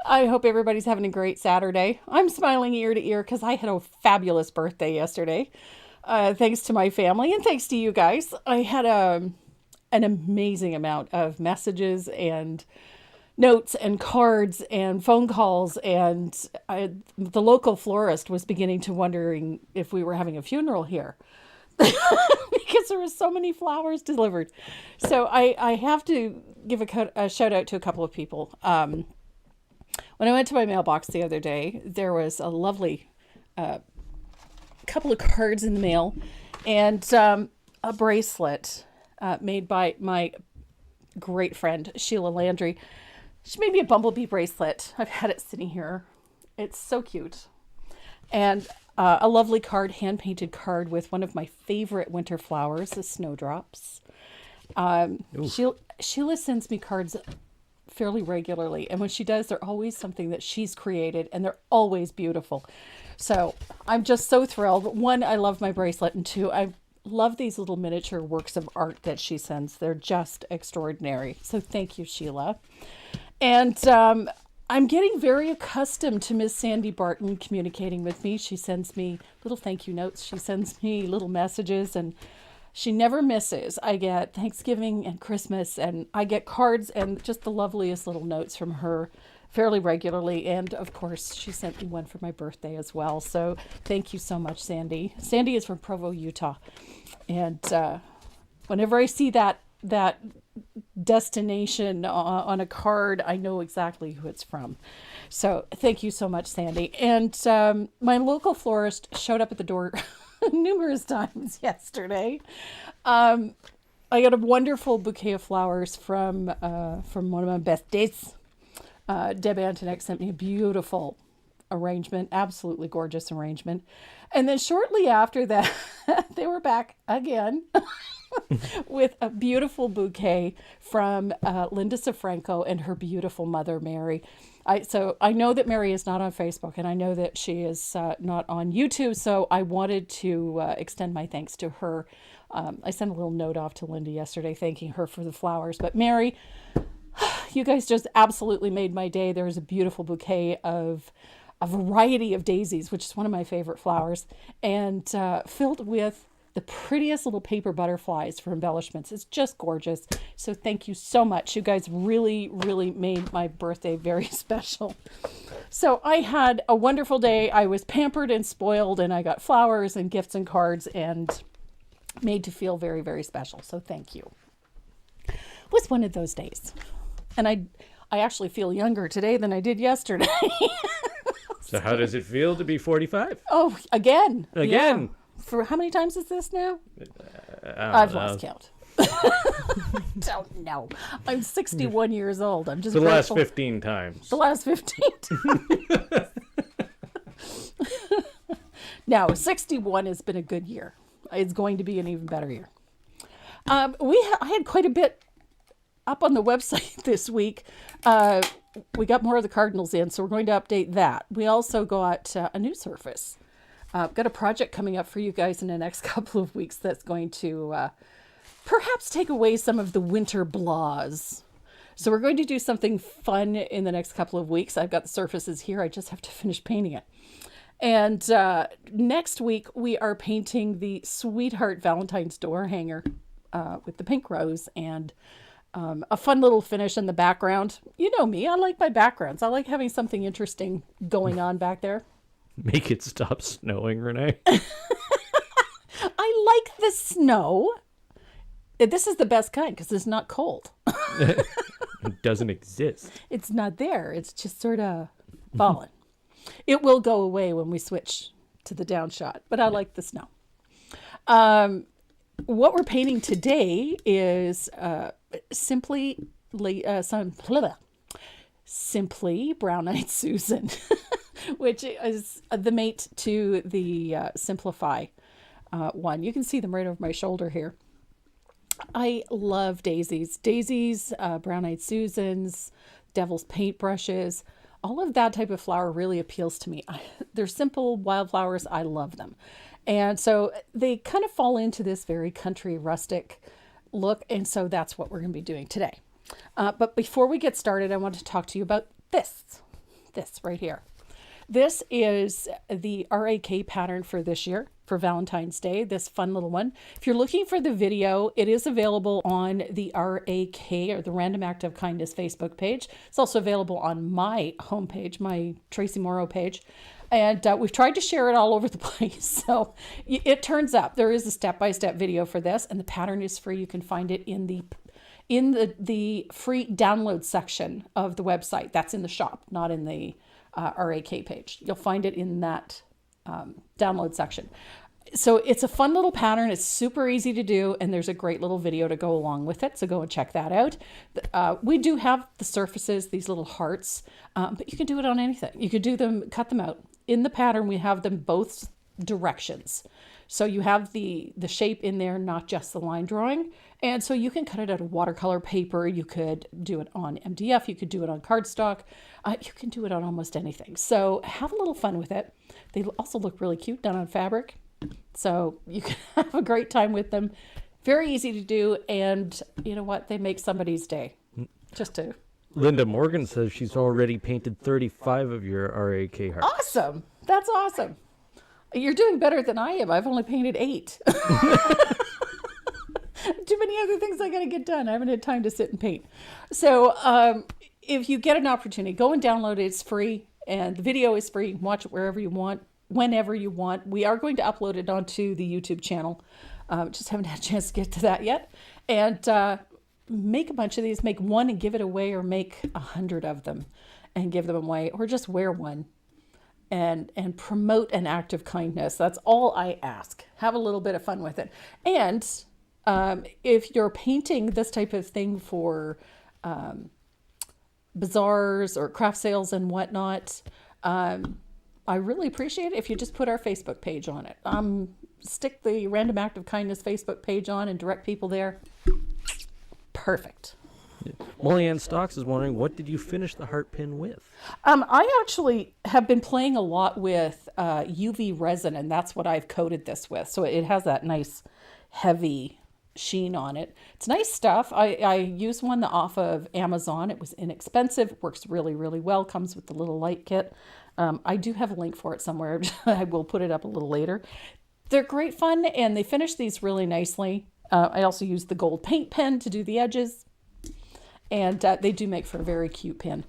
I hope everybody's having a great Saturday. I'm smiling ear to ear because I had a fabulous birthday yesterday. Thanks to my family and thanks to you guys. I had an amazing amount of messages and notes and cards and phone calls, and the local florist was beginning to wondering if we were having a funeral here because there were so many flowers delivered. So I have to give a shout out to a couple of people. When I went to my mailbox the other day, there was a lovely couple of cards in the mail and a bracelet made by my great friend, Sheila Landry. She made me a bumblebee bracelet. I've had it sitting here. It's so cute. And a lovely card, hand-painted card with one of my favorite winter flowers, the snowdrops. Sheila sends me cards fairly regularly, and when she does, they're always something that she's created, and they're always beautiful. So I'm just so thrilled. One, I love my bracelet, and two, I love these little miniature works of art that she sends. They're just extraordinary. So thank you, Sheila. And I'm getting very accustomed to Miss Sandy Barton communicating with me. She sends me little thank you notes. She sends me little messages, and she never misses. I get Thanksgiving and Christmas, and I get cards and just the loveliest little notes from her fairly regularly. And of course, she sent me one for my birthday as well. So thank you so much, Sandy. Sandy is from Provo, Utah. And whenever I see that destination on a card, I know exactly who it's from. So thank you so much, Sandy. And my local florist showed up at the door numerous times yesterday. I got a wonderful bouquet of flowers from one of my besties. Deb Antonek sent me a beautiful arrangement, absolutely gorgeous arrangement. And then shortly after that, they were back again with a beautiful bouquet from Linda Safranco and her beautiful mother, Mary. So I know that Mary is not on Facebook, and I know that she is not on YouTube, so I wanted to extend my thanks to her. I sent a little note off to Linda yesterday thanking her for the flowers. But Mary, you guys just absolutely made my day. There's a beautiful bouquet of a variety of daisies, which is one of my favorite flowers, and filled with the prettiest little paper butterflies for embellishments. It's just gorgeous. So thank you so much. You guys really, really made my birthday very special. So I had a wonderful day. I was pampered and spoiled, and I got flowers and gifts and cards and made to feel very, very special. So thank you. It was one of those days. And I actually feel younger today than I did yesterday. So how does it feel to be 45? Oh, again. Again. Yeah. For how many times is this now? I've lost count. Don't know. I'm 61 years old. I'm just the grateful. last 15 times. The last 15 times. No, 61 has been a good year. It's going to be an even better year. I had quite a bit up on the website this week. We got more of the Cardinals in, so we're going to update that. We also got a new surface. Got a project coming up for you guys in the next couple of weeks that's going to perhaps take away some of the winter blahs. So we're going to do something fun in the next couple of weeks. I've got the surfaces here. I just have to finish painting it. And next week, we are painting the Sweetheart Valentine's door hanger with the pink rose and a fun little finish in the background. You know me. I like my backgrounds. I like having something interesting going on back there. Make it stop snowing, Renee. I like the snow. This is the best kind because it's not cold. It doesn't exist. It's not there. It's just sort of fallen. It will go away when we switch to the down shot, but I like the snow. What we're painting today is simply Brown-Eyed Susan, which is the mate to the Simplify one. You can see them right over my shoulder here. I love daisies. Daisies, Brown-Eyed Susans, Devil's paintbrushes. All of that type of flower really appeals to me. They're simple wildflowers. I love them. And so they kind of fall into this very country rustic look. And so that's what we're going to be doing today. But before we get started, I want to talk to you about this. this right here. This is the RAK pattern for this year, for Valentine's Day, this fun little one. If you're looking for the video, it is available on the RAK, or the Random Act of Kindness Facebook page. It's also available on my homepage, my Tracy Morrow page. And we've tried to share it all over the place. So it turns out there is a step-by-step video for this, and the pattern is free. You can find it in the free download section of the website. That's in the shop, not in the RAK page. You'll find it in that download section. So it's a fun little pattern. It's super easy to do, and there's a great little video to go along with it. So go and check that out. We do have the surfaces, these little hearts, but you can do it on anything. You could do them, cut them out. In the pattern, we have them both directions. So you have the shape in there, not just the line drawing. And so you can cut it out of watercolor paper. You could do it on MDF. You could do it on cardstock. You can do it on almost anything. So have a little fun with it. They also look really cute done on fabric. So you can have a great time with them. Very easy to do. And you know what? They make somebody's day. Just to... Linda Morgan says she's already painted 35 of your RAK hearts. Awesome. That's awesome. You're doing better than I am. I've only painted 8. Too many other things I got to get done. I haven't had time to sit and paint. So if you get an opportunity, go and download it. It's free, and the video is free. You can watch it wherever you want, whenever you want. We are going to upload it onto the YouTube channel. Just haven't had a chance to get to that yet. And make a bunch of these. Make one and give it away, or make 100 of them and give them away, or just wear one. And promote an act of kindness. That's all I ask. Have a little bit of fun with it. And if you're painting this type of thing for bazaars or craft sales and whatnot, I really appreciate it if you just put our Facebook page on it. Stick the Random Act of Kindness Facebook page on and direct people there. Perfect. Molly Ann Stocks is wondering, what did you finish the heart pin with? I actually have been playing a lot with UV resin, and that's what I've coated this with. So it has that nice heavy sheen on it. It's nice stuff. I used one off of Amazon. It was inexpensive, works really, really well, comes with the little light kit. I do have a link for it somewhere. I will put it up a little later. They're great fun, and they finish these really nicely. I also used the gold paint pen to do the edges. And they do make for a very cute pin.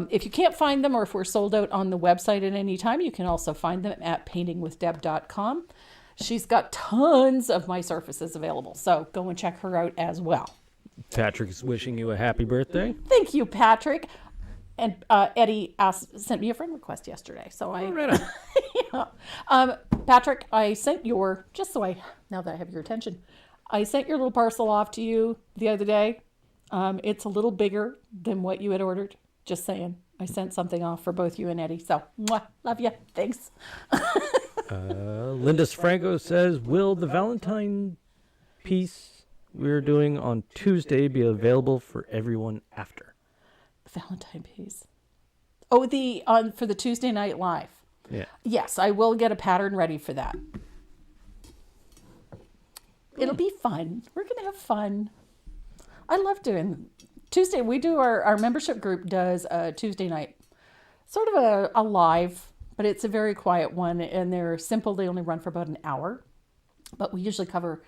If you can't find them, or if we're sold out on the website at any time, you can also find them at paintingwithdeb.com. She's got tons of my surfaces available, so go and check her out as well. Patrick is wishing you a happy birthday. Thank you, Patrick. And Eddie sent me a friend request yesterday, so yeah. Patrick, I sent now that I have your attention, I sent your little parcel off to you the other day. It's a little bigger than what you had ordered. Just saying. I sent something off for both you and Eddie. So, mwah, love you. Thanks. Linda Franco says, will the Valentine piece we're doing on Tuesday be available for everyone after? The Valentine piece. Oh, for the Tuesday night live. Yeah. Yes, I will get a pattern ready for that. It'll be fun. We're going to have fun. I love doing Tuesday. We do our membership group does a Tuesday night, sort of a live, but it's a very quiet one, and they're simple. They only run for about an hour, but we usually cover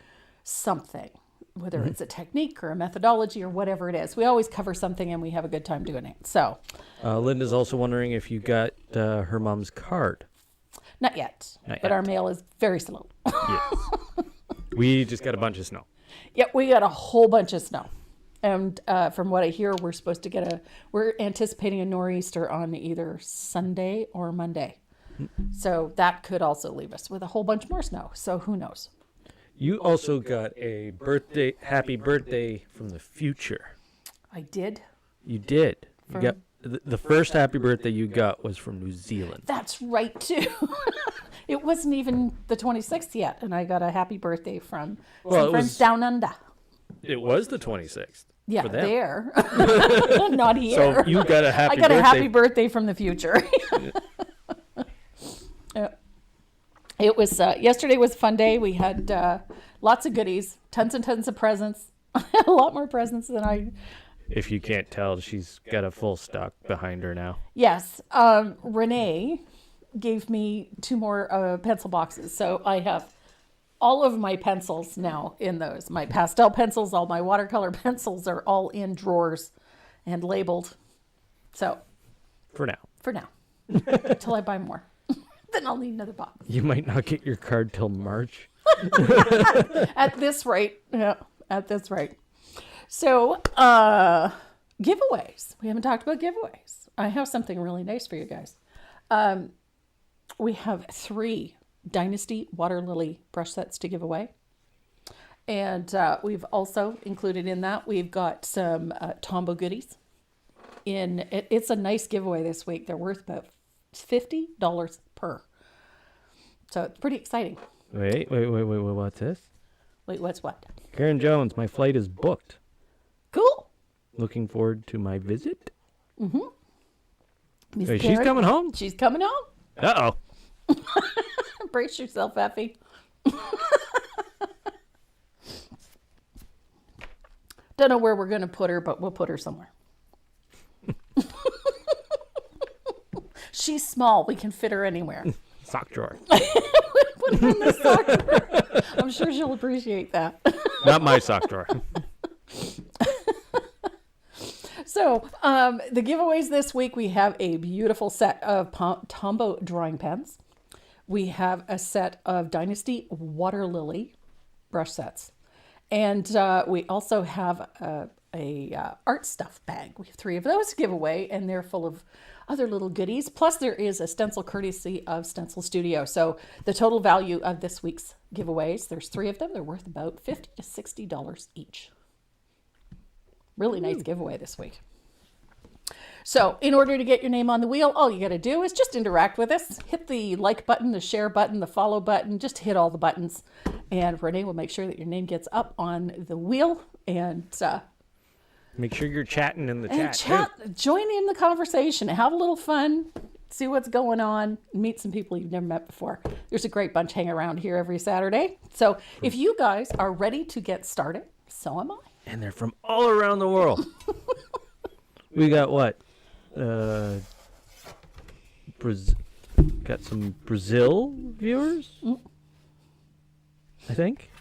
something, whether it's a technique or a methodology or whatever it is. We always cover something, and we have a good time doing it. So, Linda's also wondering if you got her mom's card. Not yet. Our mail is very slow. Yes. We just got a bunch of snow. Yeah, we got a whole bunch of snow. And from what I hear, we're anticipating a nor'easter on either Sunday or Monday. So that could also leave us with a whole bunch more snow. So who knows? You also got a happy birthday from the future. I did. You did. You got the first happy birthday you got was from New Zealand. That's right, too. It wasn't even the 26th yet, and I got a happy birthday from some friends down under. It was the 26th. Yeah, there. Not here. So you got a happy birthday. I got a happy birthday from the future. It was, yesterday was a fun day. We had lots of goodies, tons and tons of presents. A lot more presents than If you can't tell, she's got a full stock behind her now. Yes. Renee gave me 2 more pencil boxes. So I have all of my pencils now in those. My pastel pencils, all my watercolor pencils are all in drawers and labeled. So For now. for now, until I buy more, then I'll need another box. You might not get your card till March. At this rate, yeah, at this rate. So, giveaways. We haven't talked about giveaways. I have something really nice for you guys. We have 3 Dynasty Water Lily brush sets to give away. And we've also included in that, we've got some Tombow goodies. It's a nice giveaway this week. They're worth about $50 per. So it's pretty exciting. Wait, what's this? Wait, what's what? Karen Jones, my flight is booked. Cool. Looking forward to my visit. Miss Wait, she's Karen, coming home? She's coming home. Uh-oh. Brace yourself, Effie. Don't know where we're going to put her, but we'll put her somewhere. She's small. We can fit her anywhere. Sock drawer. Put her in the sock drawer. I'm sure she'll appreciate that. Not my sock drawer. So, the giveaways this week, we have a beautiful set of Tombow drawing pens. We have a set of Dynasty Water Lily brush sets. And we also have a art stuff bag. We have 3 of those to give away, and they're full of other little goodies. Plus, there is a stencil courtesy of Stencil Studio. So the total value of this week's giveaways, there's 3 of them. They're worth about $50 to $60 each. Really nice giveaway this week. So in order to get your name on the wheel, all you got to do is just interact with us. Hit the like button, the share button, the follow button. Just hit all the buttons. And Renee will make sure that your name gets up on the wheel. And Make sure you're chatting in the and chat. Too. join in the conversation. Have a little fun. See what's going on. Meet some people you've never met before. There's a great bunch hanging around here every Saturday. So if you guys are ready to get started, so am I. And they're from all around the world. We got what? Got some Brazil viewers, I think.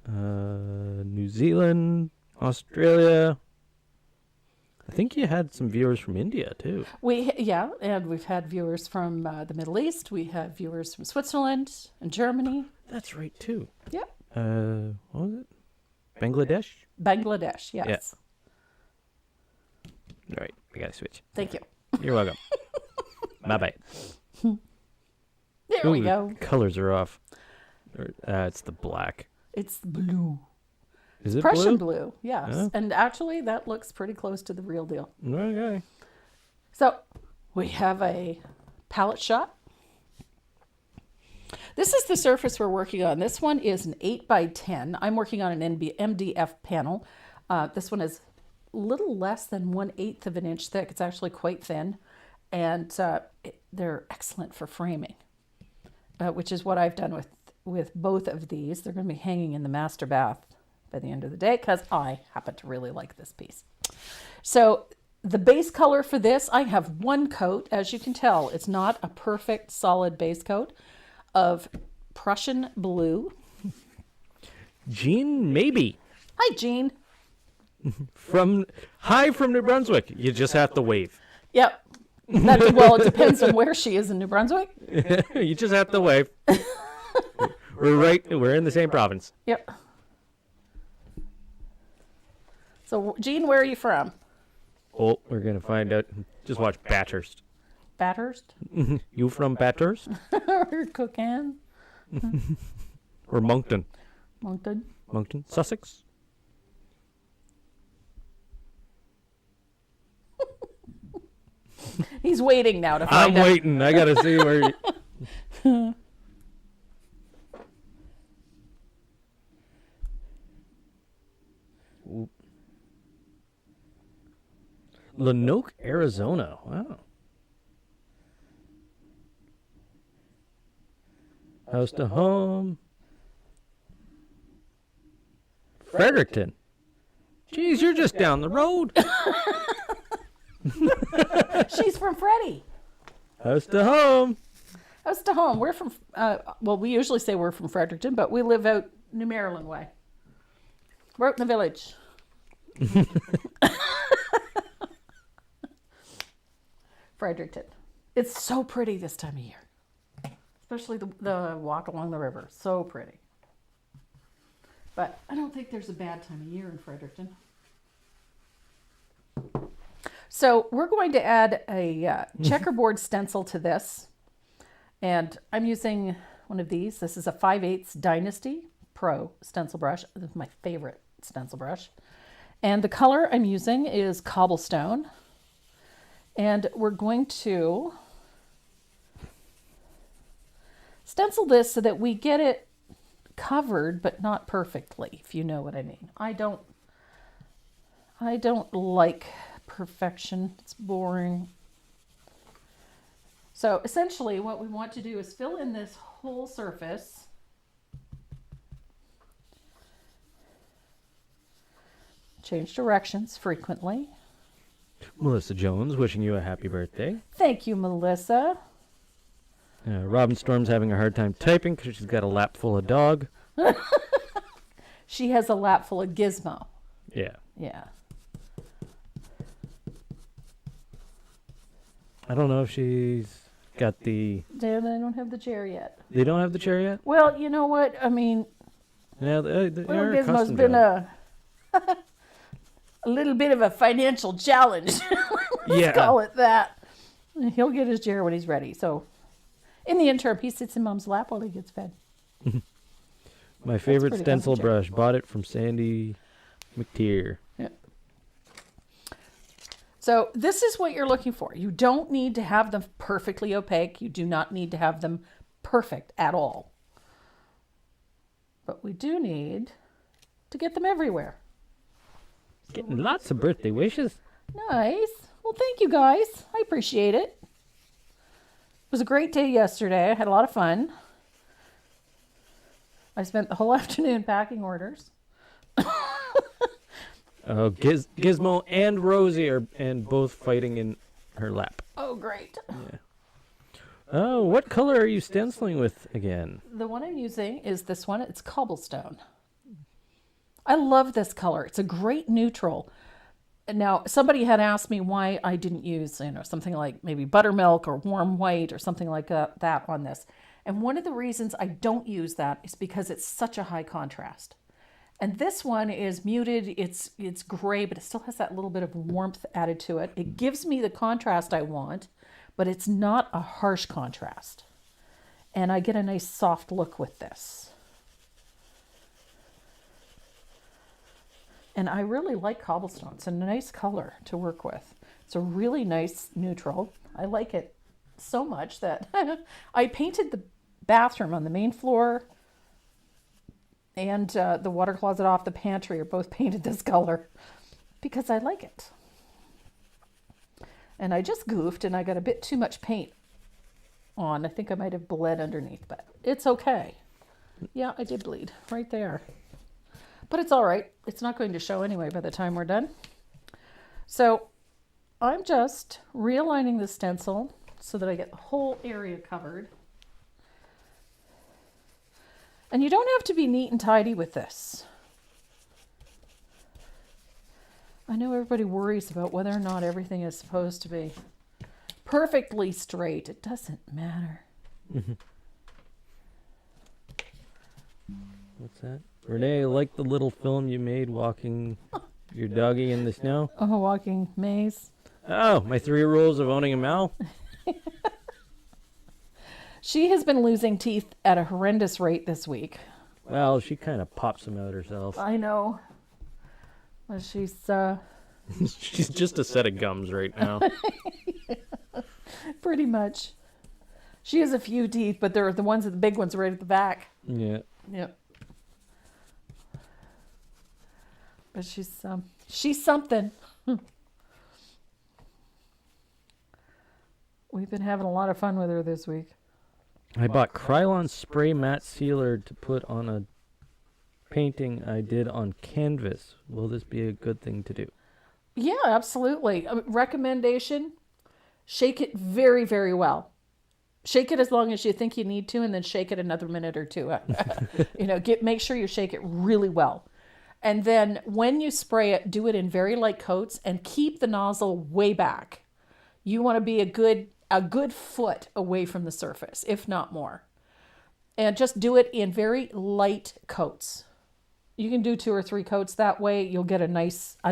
New Zealand, Australia. I think you had some viewers from India too. And we've had viewers from the Middle East. We have viewers from Switzerland and Germany. That's right too. Yep. What was it? Bangladesh? Bangladesh, yes. Yeah. All right, I gotta switch. Thank you. You're welcome. Bye-bye. There we go. Colors are off. It's the black. It's blue. Is it Prussian blue? blue, yes. Oh. And actually, that looks pretty close to the real deal. Okay. So, we have a palette shot. This is the surface we're working on. This one is an 8x10. I'm working on an MDF panel. This one is a little less than 1/8 of an inch thick. It's actually quite thin. And they're excellent for framing, which is what I've done with both of these. They're going to be hanging in the master bath by the end of the day because I happen to really like this piece. So the base color for this, I have 1 coat. As you can tell, it's not a perfect solid base coat of Prussian blue. Jean, maybe. Hi, Jean. From New Brunswick. You just have to wave. Yep. Well, it depends on where she is in New Brunswick. You just have to wave. We're in the same province. Yep. So, Jean, where are you from? Oh, we're gonna find out. Just watch Bathurst. Bathurst? You from Bathurst? Or Cookan? Or Moncton? Moncton? Moncton? Sussex? He's waiting now to I'm find out. waiting. I gotta see where. Lanoke, Arizona. Wow. House to home. Fredericton. Geez, you're just down the road. She's from Freddie. House to home. House to home. We're from, well, we usually say we're from Fredericton, but we live out New Maryland way. We're out in the village. Fredericton. It's so pretty this time of year. Especially the walk along the river. So pretty. But I don't think there's a bad time of year in Fredericton. So we're going to add a checkerboard stencil to this. And I'm using one of these. This is a 5/8 Dynasty Pro stencil brush. This is my favorite stencil brush. And the color I'm using is Cobblestone. And we're going to stencil this so that we get it covered, but not perfectly, if you know what I mean. I don't like perfection. It's boring. So essentially what we want to do is fill in this whole surface. Change directions frequently. Melissa Jones wishing you a happy birthday. Thank you, Melissa. Robin Storm's having a hard time typing because she's got a lap full of dog. She has a lap full of gizmo. Yeah. Yeah. I don't know if she's got the... They don't have the chair yet. They don't have the chair yet? Well, you know what? I mean, Yeah, little they're Gizmo's accustomed been to a little bit of a financial challenge. Let's call it that. He'll get his chair when he's ready. So in the interim, he sits in Mom's lap while he gets fed. My favorite pretty stencil awesome, brush. Bought it from Sandy McTeer. Yeah. So this is what you're looking for. You don't need to have them perfectly opaque. You do not need to have them perfect at all. But we do need to get them everywhere. Getting lots of birthday wishes. Nice. Well, thank you guys. I appreciate it. It was a great day yesterday. I had a lot of fun. I spent the whole afternoon packing orders. Oh, Gizmo and Rosie are both fighting in her lap. Oh, great. Yeah. Oh, what color are you stenciling with again? The one I'm using is this one. It's Cobblestone. I love this color. It's a great neutral. Now, somebody had asked me why I didn't use, something like maybe buttermilk or warm white or something like that on this. And one of the reasons I don't use that is because it's such a high contrast. And this one is muted. It's gray, but it still has that little bit of warmth added to it. It gives me the contrast I want, but it's not a harsh contrast. And I get a nice soft look with this. And I really like Cobblestone. It's a nice color to work with. It's a really nice neutral. I like it so much that I painted the bathroom on the main floor and the water closet off the pantry are both painted this color because I like it. And I just goofed and I got a bit too much paint on. I think I might have bled underneath, but it's okay. Yeah, I did bleed right there. But it's all right. It's not going to show anyway by the time we're done. So I'm just realigning the stencil so that I get the whole area covered. And you don't have to be neat and tidy with this. I know everybody worries about whether or not everything is supposed to be perfectly straight. It doesn't matter. What's that? Renee, I like the little film you made walking your doggy in the snow. Oh, walking maze. Oh, my 3 rules of owning a Mal. She has been losing teeth at a horrendous rate this week. Well, she kind of pops them out herself. I know. Well, she's She's just a set of gums right now. pretty much. She has a few teeth, but they're the ones, the big ones right at the back. Yeah. Yep. But she's something. We've been having a lot of fun with her this week. I bought Krylon spray matte sealer to put on a painting I did on canvas. Will this be a good thing to do? Yeah, absolutely. Recommendation, shake it very, very well. Shake it as long as you think you need to, and then shake it another minute or two. Make sure you shake it really well. And then when you spray it, do it in very light coats and keep the nozzle way back. You want to be a good foot away from the surface, if not more. And just do it in very light coats. You can do 2 or 3 coats. That way you'll get a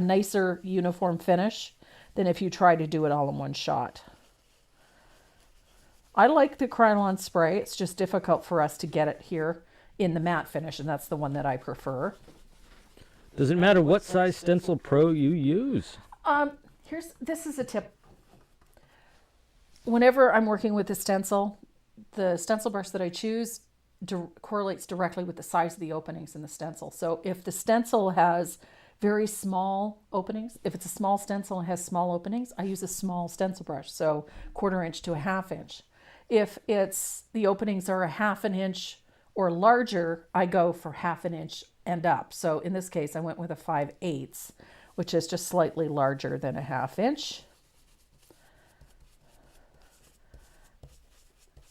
nicer uniform finish than if you try to do it all in one shot. I like the Krylon spray. It's just difficult for us to get it here in the matte finish, and that's the one that I prefer. Does it matter what size Stencil Pro you use? This is a tip. Whenever I'm working with the stencil brush that I choose correlates directly with the size of the openings in the stencil. So if the stencil has very small openings, if it's a small stencil and has small openings, I use a small stencil brush, so 1/4 inch to a 1/2 inch. If the openings are a 1/2 inch or larger, I go for 1/2 inch and up. So in this case, I went with a 5/8, which is just slightly larger than a 1/2 inch.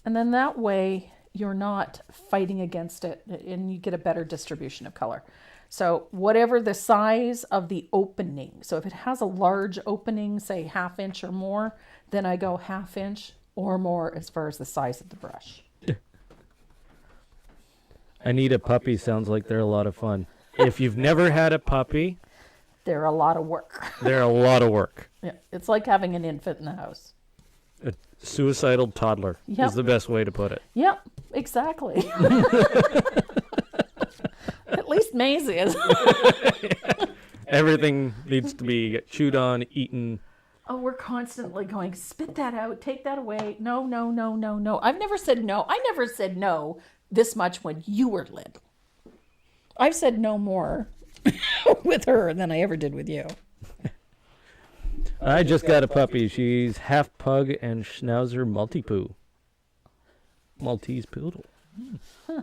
And then that way you're not fighting against it and you get a better distribution of color. So whatever the size of the opening, so if it has a large opening, say 1/2 inch or more, then I go 1/2 inch or more as far as the size of the brush. I need a puppy sounds like they're a lot of fun. If you've never had a puppy, they're a lot of work. They're a lot of work. Yeah, it's like having an infant in the house. A suicidal toddler is the best way to put it. Yep, exactly. At least Maisie is. Everything needs to be chewed on, eaten. Oh, we're constantly going, spit that out, take that away. No, no, no, no, no. I've never said no. I never said no this much when you were little. I've said no more with her than I ever did with you. I just got a puppy. She's half pug and schnauzer multi-poo. Maltese poodle. Huh.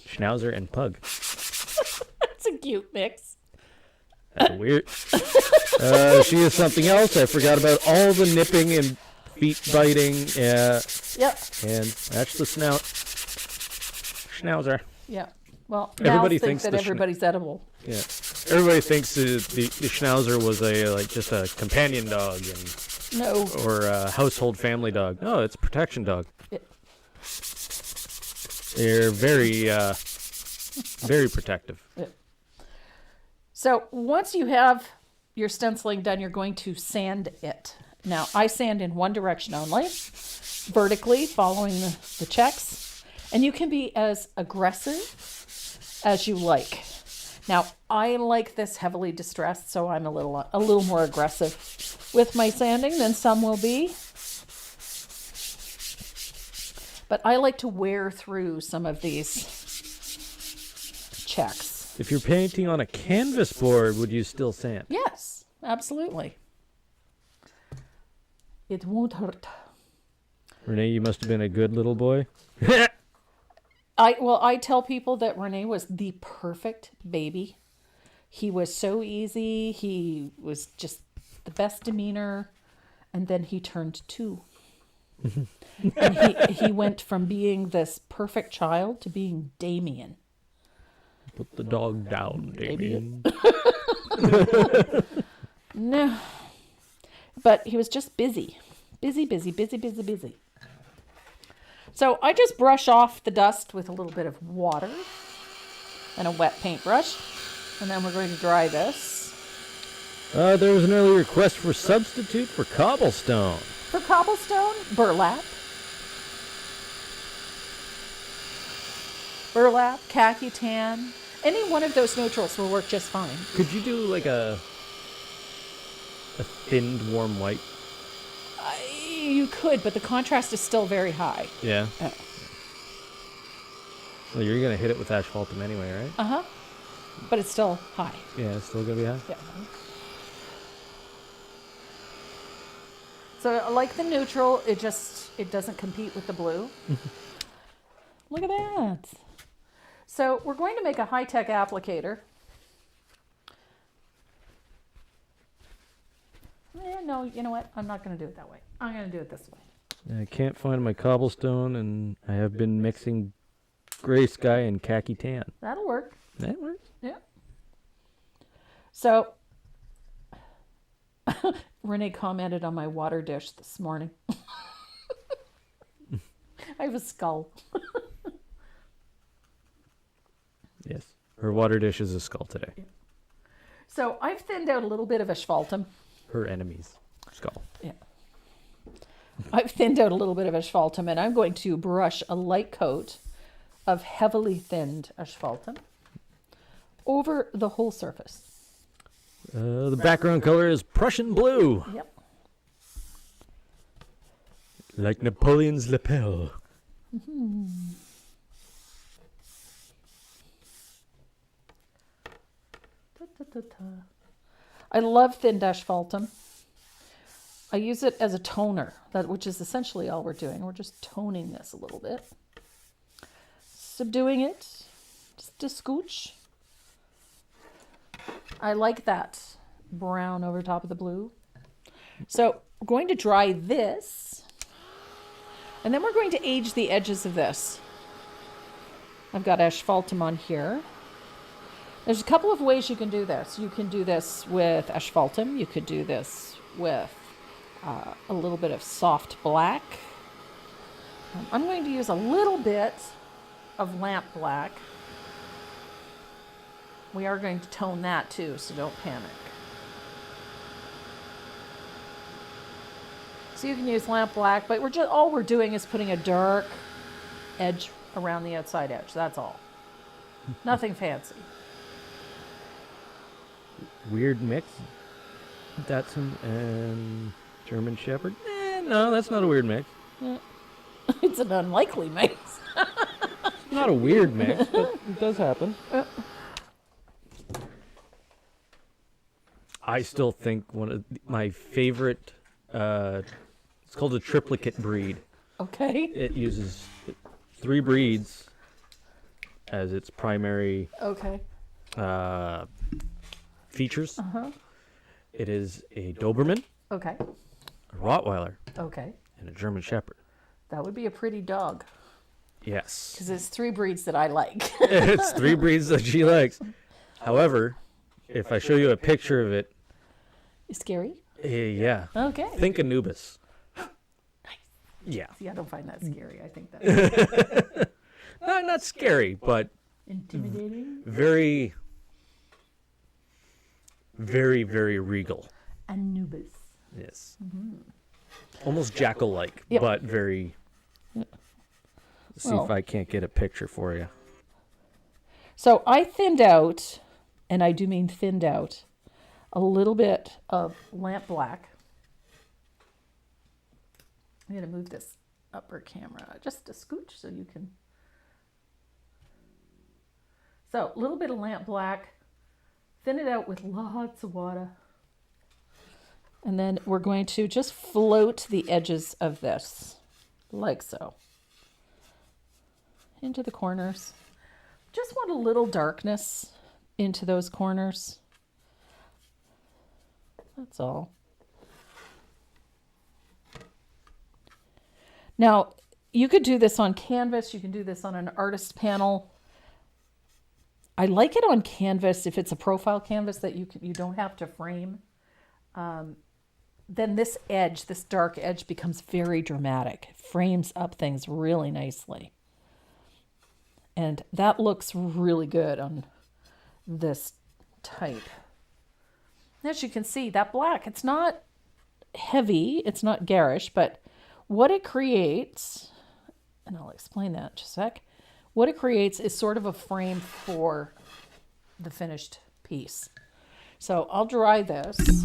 Schnauzer and pug. That's a cute mix. That's weird. She is something else. I forgot about all the nipping and feet biting. Yeah. Yep. And that's the snout. Schnauzer. Yeah. Well, everybody thinks that everybody's edible. Yeah. Everybody thinks the Schnauzer was just a companion dog or a household family dog. No, it's a protection dog. Yeah. They're very, very protective. Yeah. So once you have your stenciling done, you're going to sand it. Now, I sand in one direction only, vertically, following the checks. And you can be as aggressive as you like. Now, I like this heavily distressed, so I'm a little more aggressive with my sanding than some will be. But I like to wear through some of these checks. If you're painting on a canvas board, would you still sand? Yes, absolutely. It won't hurt. Renee, you must have been a good little boy. I tell people that Renee was the perfect baby. He was so easy. He was just the best demeanor. And then he turned 2. And he went from being this perfect child to being Damien. Put the dog down, Damien. No. But he was just busy. Busy. So I just brush off the dust with a little bit of water and a wet paintbrush. And then we're going to dry this. There was an early request for substitute for cobblestone. For cobblestone, burlap. Burlap, khaki tan. Any one of those neutrals will work just fine. Could you do like a thinned warm white? You could, but the contrast is still very high. Yeah. Well, you're going to hit it with asphaltum anyway, right? Uh-huh. But it's still high. Yeah, it's still going to be high? Yeah. So like the neutral, it doesn't compete with the blue. Look at that. So we're going to make a high-tech applicator. No, you know what? I'm not going to do it that way. I'm going to do it this way. I can't find my cobblestone, and I have been mixing gray sky and khaki tan. That'll work. That works. Yeah. So, Renee commented on my water dish this morning. I have a skull. Yes. Her water dish is a skull today. Yeah. So I've thinned out a little bit of asphaltum. Her enemy's skull. Yeah. I've thinned out a little bit of asphaltum, and I'm going to brush a light coat of heavily thinned asphaltum over the whole surface. The background color is Prussian blue. Yep. Like Napoleon's lapel. Mm-hmm. I love thinned asphaltum. I use it as a toner, which is essentially all we're doing. We're just toning this a little bit. Subduing it, just a scooch. I like that brown over top of the blue. So we're going to dry this, and then we're going to age the edges of this. I've got asphaltum on here. There's a couple of ways you can do this. You can do this with asphaltum. You could do this with a little bit of soft black. I'm going to use a little bit of lamp black. We are going to tone that too, so don't panic. So you can use lamp black, but all we're doing is putting a dark edge around the outside edge. That's all. Nothing fancy. Weird mix. Dachshund and German Shepherd. No, that's not a weird mix. Yeah. It's an unlikely mix. Not a weird mix, but it does happen. I still think one of my favorite, it's called a triplicate breed. Okay. It uses 3 breeds as its primary Okay. features. Uh-huh. It is a Doberman, Okay. a Rottweiler, Okay. and a German Shepherd. That would be a pretty dog. Yes. Because it's 3 breeds that I like. It's 3 breeds that she likes. However, if I show you a picture of it, Scary? yeah. Okay. Think Anubis. Nice. Yeah. See, I don't find that scary. I think that's No, not scary, but intimidating. very, very, very regal. Anubis. Yes. Mm-hmm. Almost jackal-like, Yep. but very... See Well, if I can't get a picture for you. So I thinned out, and I do mean thinned out, a little bit of lamp black. I'm going to move this upper camera just a scooch so you can... So a little bit of lamp black, thin it out with lots of water. And then we're going to just float the edges of this, like so, into the corners. Just want a little darkness into those corners. That's all. Now, you could do this on canvas. You can do this on an artist panel. I like it on canvas if it's a profile canvas that you don't have to frame. Then this edge, this dark edge, becomes very dramatic. It frames up things really nicely. And that looks really good on this type. As you can see, that black, it's not heavy, it's not garish, but what it creates, and I'll explain that in just a sec, what it creates is sort of a frame for the finished piece. So I'll dry this.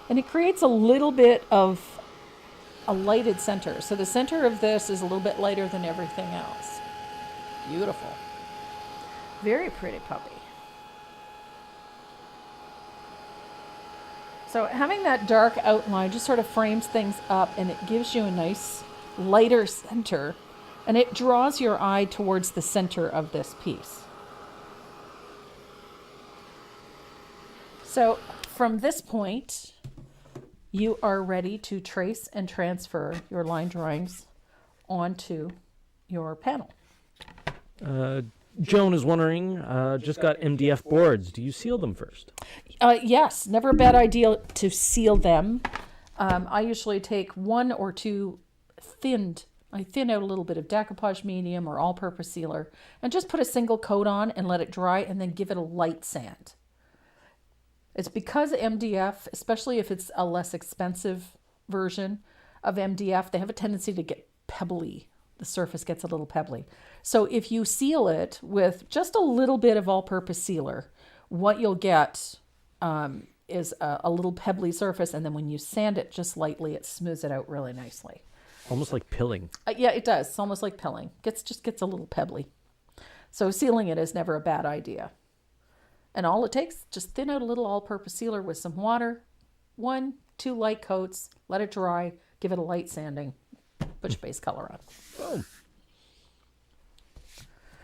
And it creates a little bit of a lighted center. So the center of this is a little bit lighter than everything else. Beautiful. Very pretty puppy. So having that dark outline just sort of frames things up, and it gives you a nice lighter center, and it draws your eye towards the center of this piece. So from this point, you are ready to trace and transfer your line drawings onto your panel. Joan is wondering, just got MDF boards. Do you seal them first? Yes, never a bad idea to seal them. I usually take one or two I thin out a little bit of decoupage medium or all-purpose sealer and just put a single coat on and let it dry and then give it a light sand. It's because MDF, especially if it's a less expensive version of MDF, they have a tendency to get pebbly. The surface gets a little pebbly. So if you seal it with just a little bit of all-purpose sealer, what you'll get is a little pebbly surface, and then when you sand it just lightly, it smooths it out really nicely. Almost like pilling. Yeah, it does. It's almost like pilling. Just gets a little pebbly. So sealing it is never a bad idea. And all it takes, just thin out a little all-purpose sealer with some water, 1-2 light coats, let it dry, give it a light sanding, put your base color on. Oh.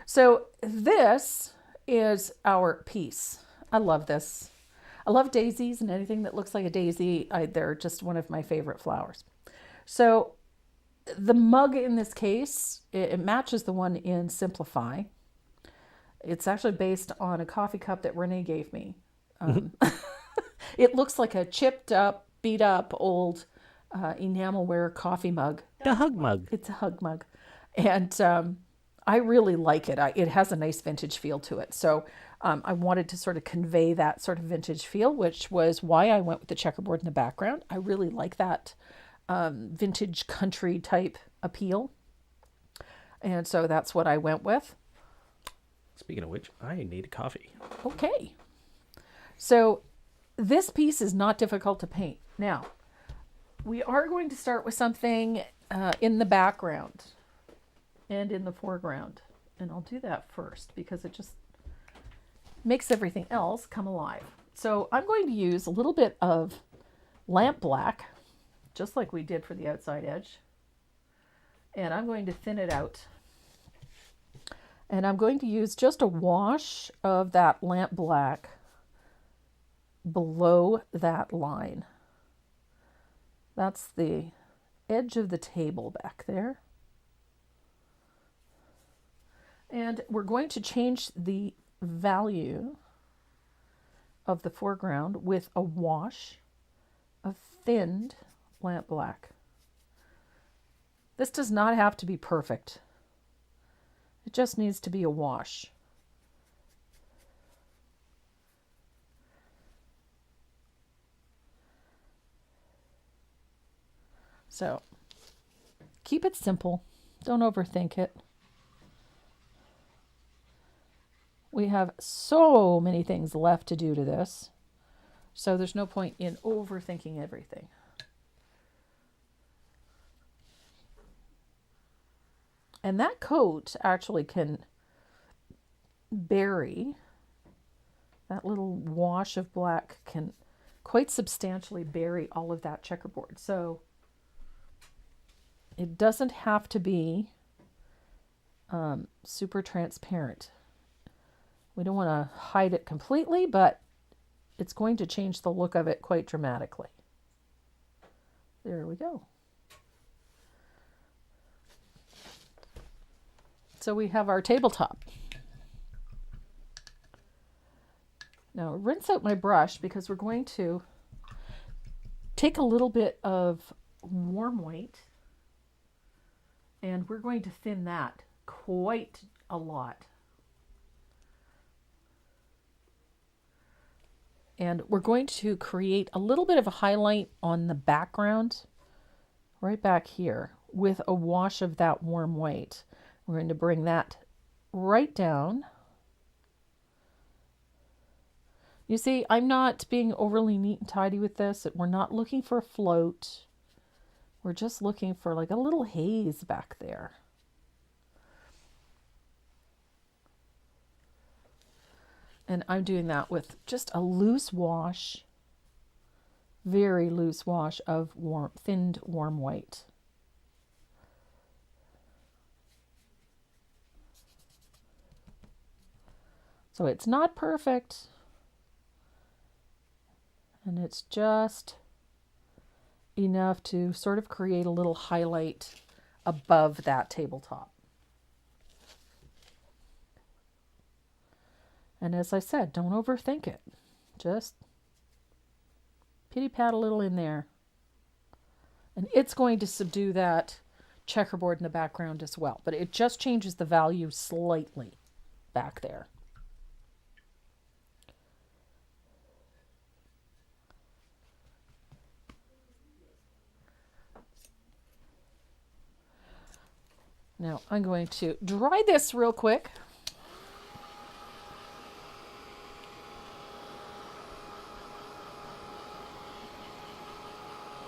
So this is our piece. I love this. I love daisies, and anything that looks like a daisy, they're just one of my favorite flowers. So the mug in this case, it matches the one in Simplify. It's actually based on a coffee cup that Renee gave me. It looks like a chipped up, beat up old enamelware coffee mug. The hug mug. It's a hug mug. And I really like it. It has a nice vintage feel to it. So I wanted to sort of convey that sort of vintage feel, which was why I went with the checkerboard in the background. I really like that vintage country type appeal. And so that's what I went with. Speaking of which, I need a coffee. Okay. So this piece is not difficult to paint. Now, we are going to start with something in the background and in the foreground. And I'll do that first because it just makes everything else come alive. So I'm going to use a little bit of lamp black, just like we did for the outside edge. And I'm going to thin it out. And I'm going to use just a wash of that lamp black below that line. That's the edge of the table back there. And we're going to change the value of the foreground with a wash of thinned lamp black. This does not have to be perfect. It just needs to be a wash. So keep it simple. Don't overthink it. We have so many things left to do to this, so there's no point in overthinking everything. And that coat actually can bury, that little wash of black can quite substantially bury all of that checkerboard. So it doesn't have to be super transparent. We don't want to hide it completely, but it's going to change the look of it quite dramatically. There we go. So we have our tabletop. Now rinse out my brush because we're going to take a little bit of warm white and we're going to thin that quite a lot. And we're going to create a little bit of a highlight on the background right back here with a wash of that warm white. We're going to bring that right down. You see, I'm not being overly neat and tidy with this. We're not looking for a float. We're just looking for like a little haze back there. And I'm doing that with just a loose wash, very loose wash of thinned warm white. So it's not perfect, and it's just enough to sort of create a little highlight above that tabletop. And as I said, don't overthink it. Just pity pat a little in there. And it's going to subdue that checkerboard in the background as well. But it just changes the value slightly back there. Now I'm going to dry this real quick.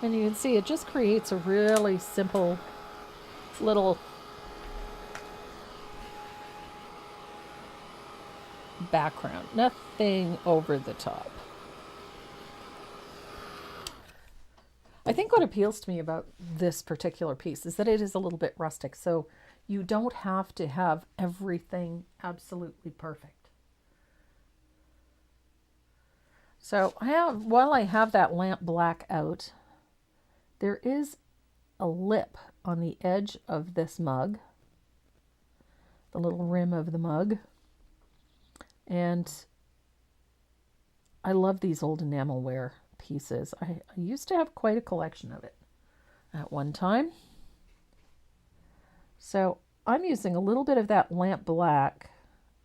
And you can see it just creates a really simple little background. Nothing over the top. I think what appeals to me about this particular piece is that it is a little bit rustic. So you don't have to have everything absolutely perfect. So while I have that lamp black out, there is a lip on the edge of this mug, the little rim of the mug. And I love these old enamelware pieces. I used to have quite a collection of it at one time. So I'm using a little bit of that lamp black,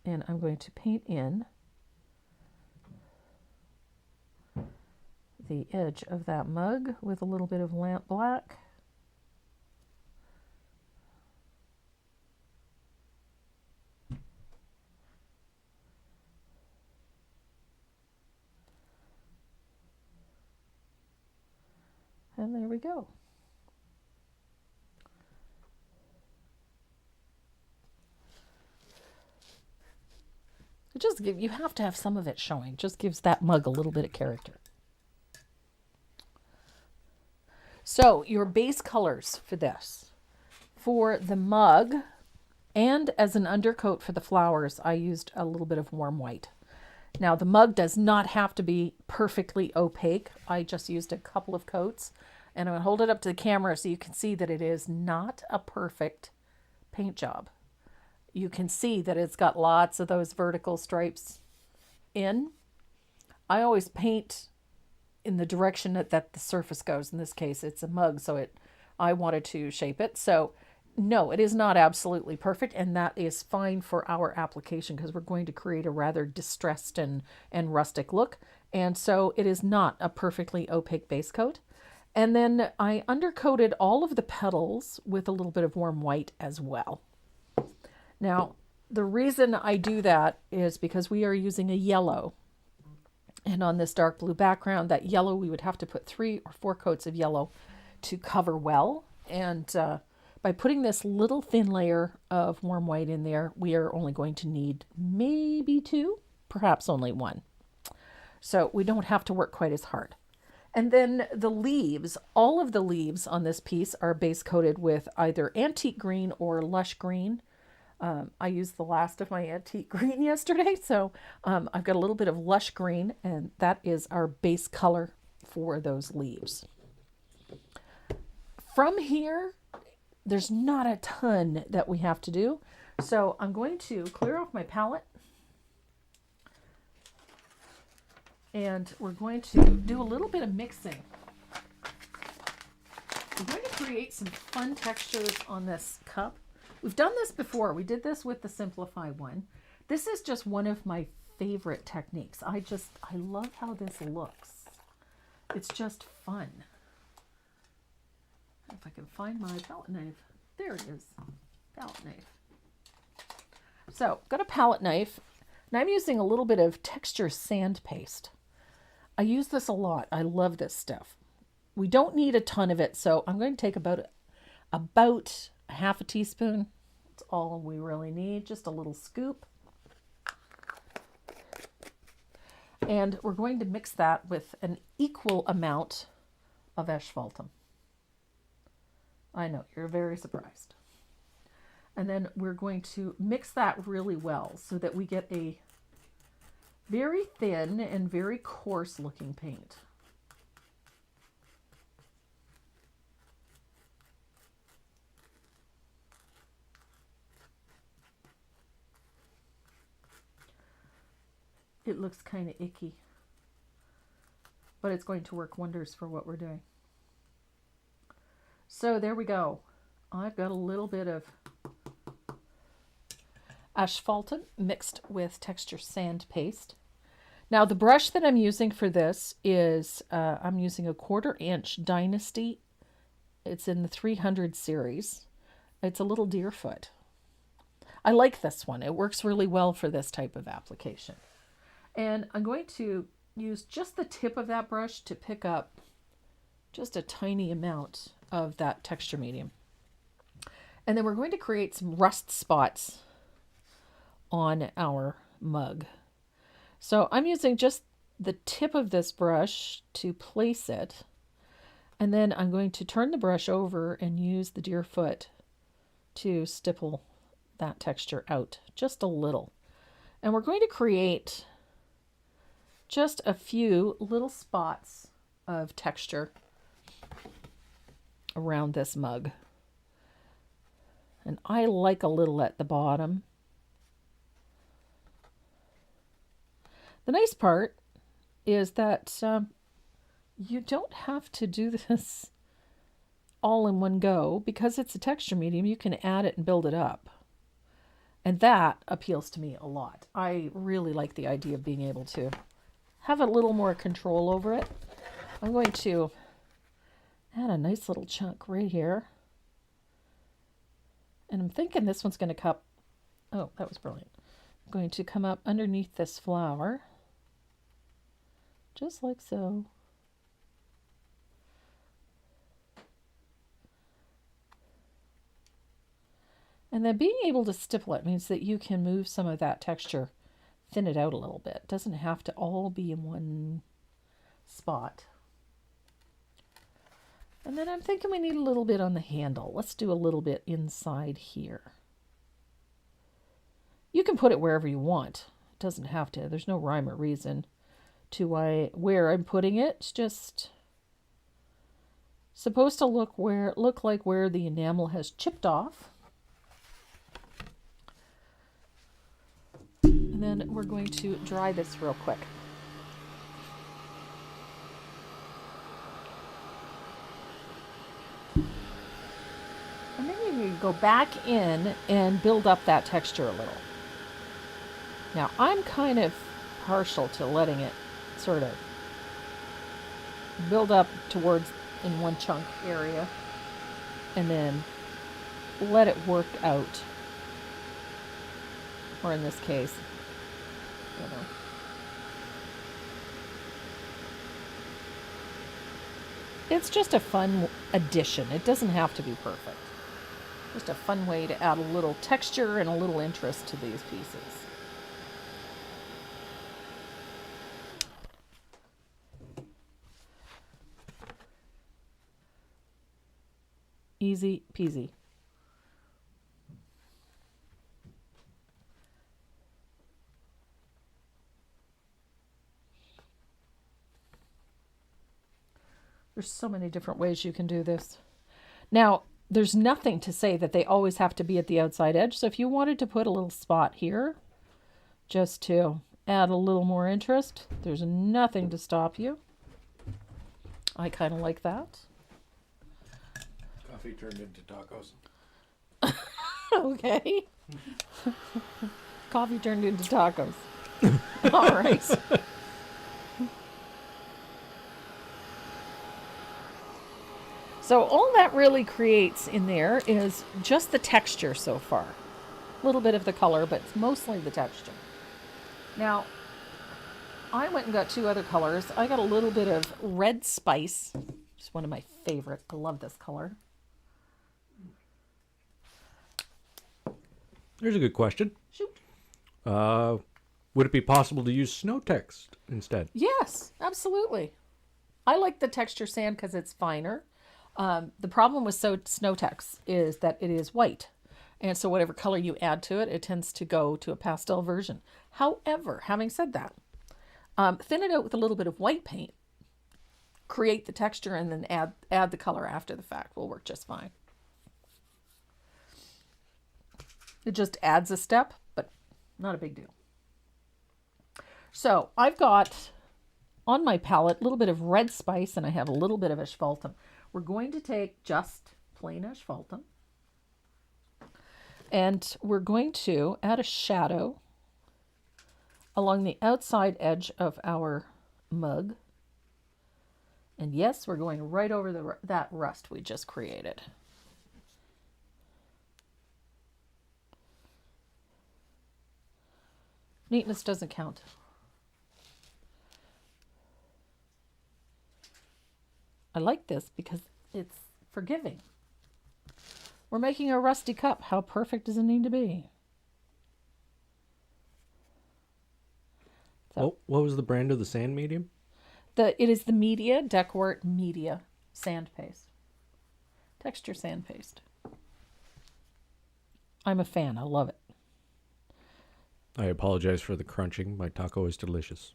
and I'm going to paint in the edge of that mug with a little bit of lamp black. And there we go. You have to have some of it showing. Just gives that mug a little bit of character. So your base colors for this, for the mug and as an undercoat for the flowers, I used a little bit of warm white. Now the mug does not have to be perfectly opaque. I just used a couple of coats, and I'm going to hold it up to the camera so you can see that it is not a perfect paint job. You can see that it's got lots of those vertical stripes in. I always paint in the direction that the surface goes. In this case, it's a mug, so I wanted to shape it. So no, it is not absolutely perfect, and that is fine for our application because we're going to create a rather distressed and rustic look. And so it is not a perfectly opaque base coat. And then I undercoated all of the petals with a little bit of warm white as well. Now, the reason I do that is because we are using a yellow. And on this dark blue background, that yellow, we would have to put 3 or 4 coats of yellow to cover well. And by putting this little thin layer of warm white in there, we are only going to need maybe 2, perhaps only 1. So we don't have to work quite as hard. And then the leaves, all of the leaves on this piece are base coated with either antique green or lush green. I used the last of my antique green yesterday, so I've got a little bit of lush green, and that is our base color for those leaves. From here, there's not a ton that we have to do, so I'm going to clear off my palette, and we're going to do a little bit of mixing. We're going to create some fun textures on this cup. We've done this before. We did this with the Simplify one. This is just one of my favorite techniques. I love how this looks. It's just fun. If I can find my palette knife. There it is. Palette knife. So, got a palette knife, and I'm using a little bit of texture sand paste. I use this a lot. I love this stuff. We don't need a ton of it, so I'm going to take about a half a teaspoon. That's all we really need, just a little scoop. And we're going to mix that with an equal amount of asphaltum. I know, you're very surprised. And then we're going to mix that really well so that we get a Very thin and very coarse looking paint. It looks kind of icky, but it's going to work wonders for what we're doing. So there we go. I've got a little bit of asphaltum mixed with texture sand paste. Now the brush that I'm using for this is, I'm using a 1/4 inch Dynasty. It's in the 300 series. It's a little Deerfoot. I like this one. It works really well for this type of application. And I'm going to use just the tip of that brush to pick up just a tiny amount of that texture medium. And then we're going to create some rust spots on our mug. So I'm using just the tip of this brush to place it. And then I'm going to turn the brush over and use the Deerfoot to stipple that texture out just a little. And we're going to create just a few little spots of texture around this mug. And I like a little at the bottom. The nice part is that you don't have to do this all in one go. Because it's a texture medium, you can add it and build it up. And that appeals to me a lot. I really like the idea of being able to have a little more control over it. I'm going to add a nice little chunk right here. And I'm thinking this one's going to cup. Oh, that was brilliant. I'm going to come up underneath this flower. Just like so. And then being able to stipple it means that you can move some of that texture, thin it out a little bit. It doesn't have to all be in one spot. And then I'm thinking we need a little bit on the handle. Let's do a little bit inside here. You can put it wherever you want. It doesn't have to. There's no rhyme or reason to where I'm putting it. It's just supposed to look like where the enamel has chipped off. And then we're going to dry this real quick. And then you can go back in and build up that texture a little. Now I'm kind of partial to letting it sort of build up towards in one chunk area and then let it work out. Or in this case, you know. It's just a fun addition. It doesn't have to be perfect. Just a fun way to add a little texture and a little interest to these pieces. Easy peasy. There's so many different ways you can do this. Now, there's nothing to say that they always have to be at the outside edge. So if you wanted to put a little spot here, just to add a little more interest, there's nothing to stop you. I kind of like that. Coffee turned into tacos. Okay. Coffee turned into tacos. All right. So all that really creates in there is just the texture so far. A little bit of the color, but it's mostly the texture. Now, I went and got two other colors. I got a little bit of red spice. It's one of my favorite. I love this color. Here's a good question. Shoot. Would it be possible to use snow text instead? Yes, absolutely. I like the texture sand because it's finer. The problem with snow text is that it is white. And so whatever color you add to it, it tends to go to a pastel version. However, having said that, Thin it out with a little bit of white paint. Create the texture and then add the color after the fact. Will work just fine. It just adds a step, but not a big deal. So I've got on my palette a little bit of red spice and I have a little bit of asphaltum. We're going to take just plain asphaltum and we're going to add a shadow along the outside edge of our mug. And yes, we're going right over that rust we just created. Neatness doesn't count. I like this because it's forgiving. We're making a rusty cup. How perfect does it need to be? So, what was the brand of the sand medium? It is the Media, Decort Media sand paste. Texture sand paste. I'm a fan. I love it. I apologize for the crunching. My taco is delicious.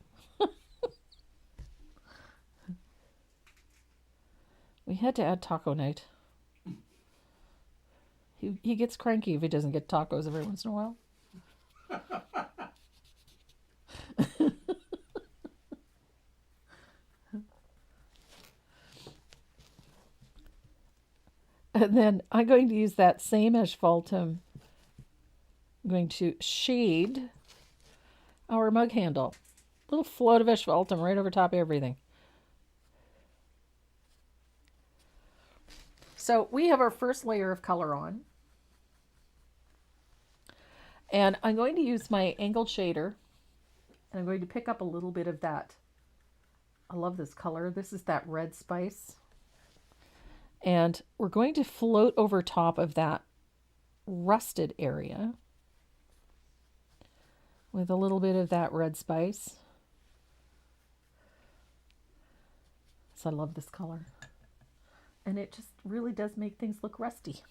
We had to add taco night. He gets cranky if he doesn't get tacos every once in a while. And then I'm going to use that same asphaltum. I'm going to shade our mug handle. A little float of asphaltum right over top of everything. So we have our first layer of color on. And I'm going to use my angled shader. And I'm going to pick up a little bit of that. I love this color. This is that red spice. And we're going to float over top of that rusted area with a little bit of that red spice. So I love this color. And it just really does make things look rusty.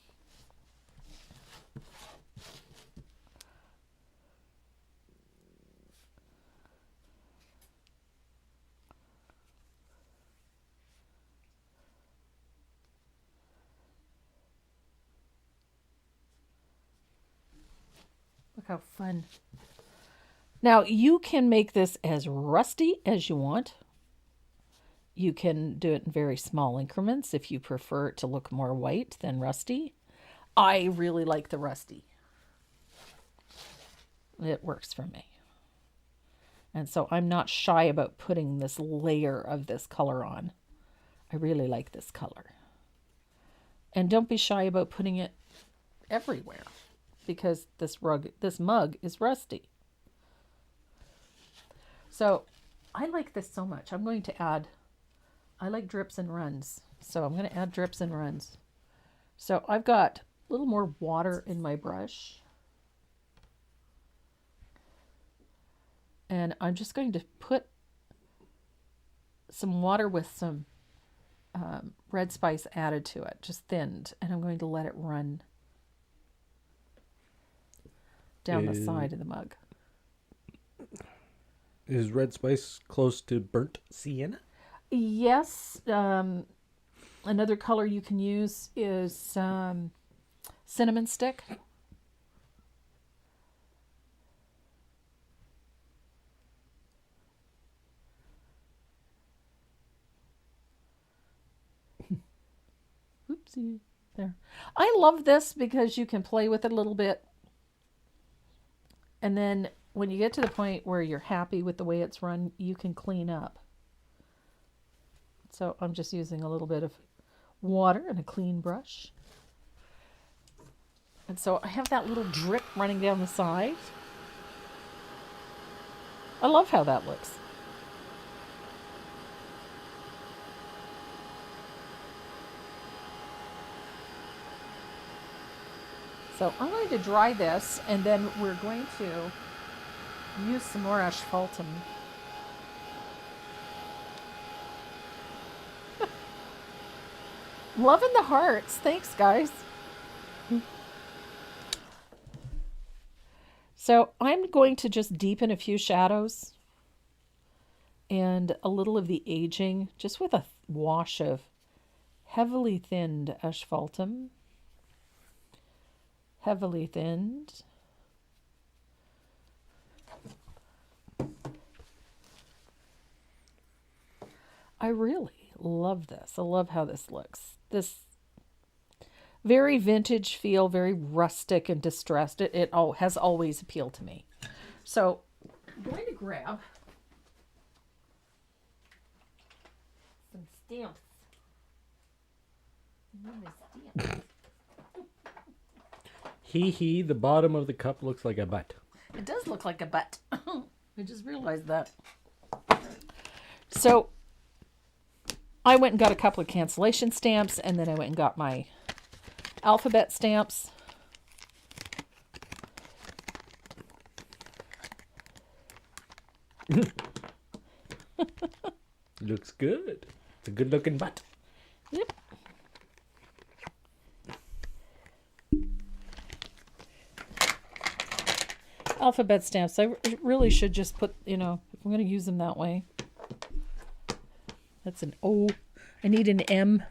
Look how fun. Now you can make this as rusty as you want. You can do it in very small increments if you prefer it to look more white than rusty. I really like the rusty. It works for me. And so I'm not shy about putting this layer of this color on. I really like this color. And don't be shy about putting it everywhere because this mug is rusty. So I like this so much. I'm going to add, I like drips and runs. So I'm going to add drips and runs. So I've got a little more water in my brush. And I'm just going to put some water with some red spice added to it, just thinned. And I'm going to let it run down the side of the mug. Is red spice close to burnt sienna? Yes. Another color you can use is cinnamon stick. Oopsie. There. I love this because you can play with it a little bit. And then when you get to the point where you're happy with the way it's run, you can clean up. So I'm just using a little bit of water and a clean brush. And so I have that little drip running down the side. I love how that looks. So I'm going to dry this and then we're going to use some more asphaltum. Loving the hearts. Thanks, guys. So I'm going to just deepen a few shadows. and a little of the aging, just with a wash of heavily thinned asphaltum. Heavily thinned. I really love this. I love how this looks. This very vintage feel, very rustic and distressed. It has always appealed to me. So I'm going to grab some stamps. Hee, the bottom of the cup looks like a butt. It does look like a butt. I just realized that. So I went and got a couple of cancellation stamps, and then I went and got my alphabet stamps. Looks good. It's a good looking butt. Yep. Alphabet stamps. I really should just put, if I'm going to use them that way. That's an O. I need an M.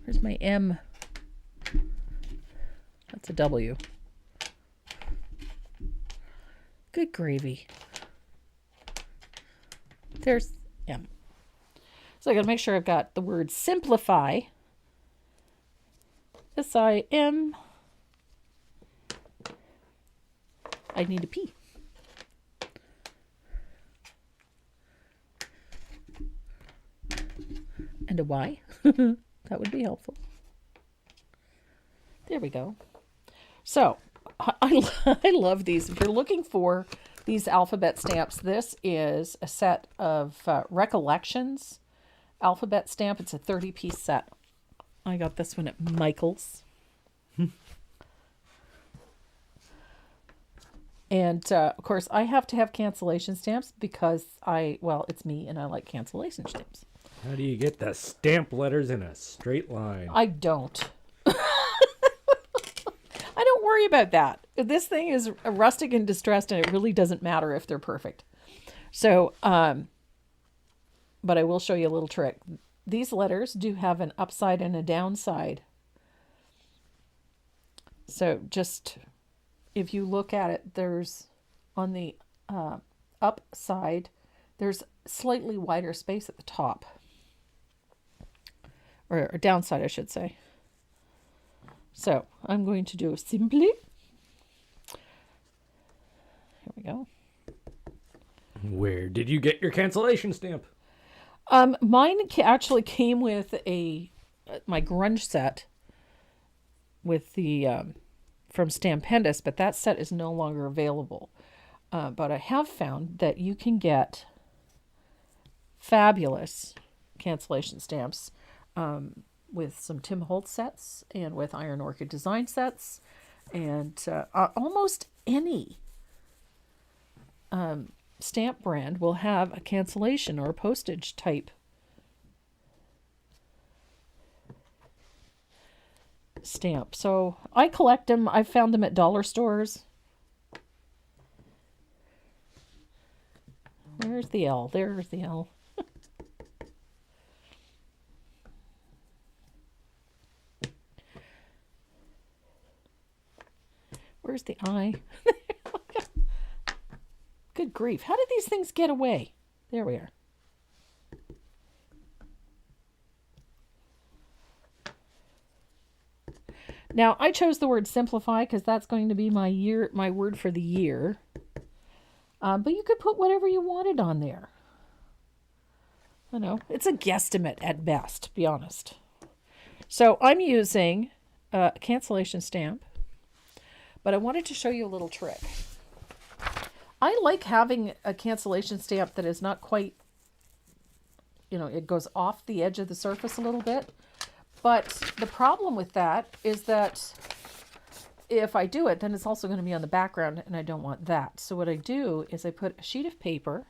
Where's my M? That's a W. Good gravy. There's M. So I got to make sure I've got the word simplify. S-I-M. I need a P. And a Y. That would be helpful. There we go. So I love these. If you're looking for these alphabet stamps, this is a set of Recollections alphabet stamp. It's a 30-piece set. I got this one at Michael's. And, of course, I have to have cancellation stamps because it's me and I like cancellation stamps. How do you get the stamp letters in a straight line? I don't. I don't worry about that. This thing is rustic and distressed, and it really doesn't matter if they're perfect. So, but I will show you a little trick. These letters do have an upside and a downside. So just, if you look at it, there's on the up side, there's slightly wider space at the top. Or downside, I should say. So I'm going to do simply. Here we go. Where did you get your cancellation stamp? Mine actually came with my grunge set with the from Stampendous, but that set is no longer available. But I have found that you can get fabulous cancellation stamps with some Tim Holtz sets and with Iron Orchid Design sets, and almost any stamp brand will have a cancellation or a postage type stamp. So I collect them. I found them at dollar stores. Where's the L? There's the L. Where's the I? Good grief. How did these things get away? There we are. Now, I chose the word simplify because that's going to be my word for the year. But you could put whatever you wanted on there. I know. It's a guesstimate at best, to be honest. So I'm using a cancellation stamp. But I wanted to show you a little trick. I like having a cancellation stamp that is not quite, it goes off the edge of the surface a little bit. But the problem with that is that if I do it, then it's also going to be on the background, and I don't want that. So what I do is I put a sheet of paper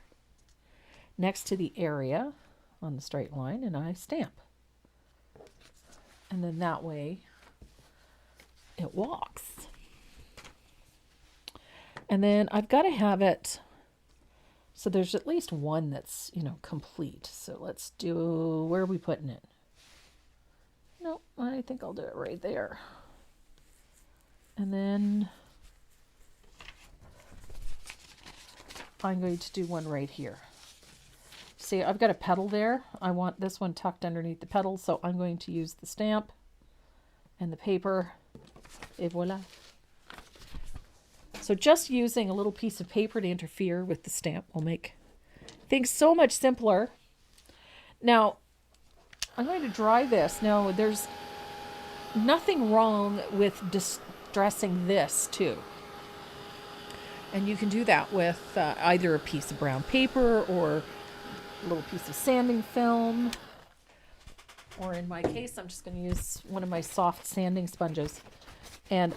next to the area on the straight line, and I stamp. And then that way it walks. And then I've got to have it So there's at least one that's, complete. So let's do, where are we putting it? No, I think I'll do it right there. And then I'm going to do one right here. See, I've got a petal there. I want this one tucked underneath the petal, so I'm going to use the stamp and the paper. Et voila. So just using a little piece of paper to interfere with the stamp will make things so much simpler. Now, I'm going to dry this. Now, there's nothing wrong with distressing this too. And you can do that with either a piece of brown paper or a little piece of sanding film. Or in my case, I'm just going to use one of my soft sanding sponges. And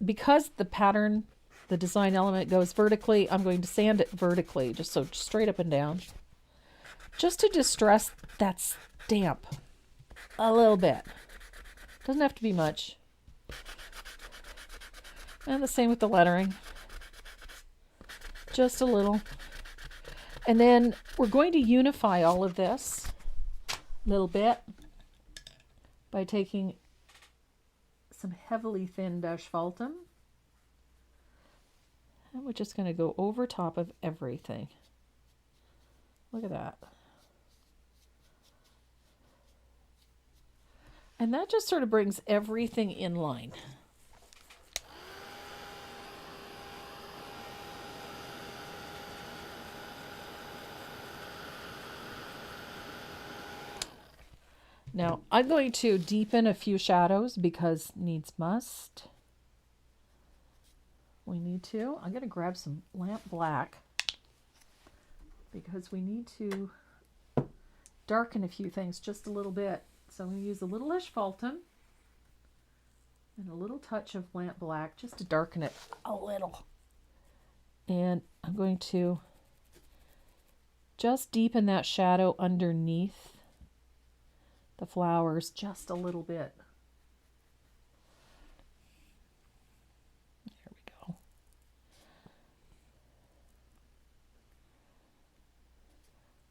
because the pattern, the design element goes vertically, I'm going to sand it vertically, just so straight up and down. Just to distress that stamp a little bit. Doesn't have to be much. And the same with the lettering. Just a little. And then we're going to unify all of this a little bit by taking some heavily thinned asphaltum. And we're just going to go over top of everything. Look at that. And that just sort of brings everything in line. Now, I'm going to deepen a few shadows because needs must. We need to. I'm going to grab some lamp black because we need to darken a few things just a little bit. So I'm going to use a little asphaltum and a little touch of lamp black just to darken it a little. And I'm going to just deepen that shadow underneath the flowers just a little bit. There we go.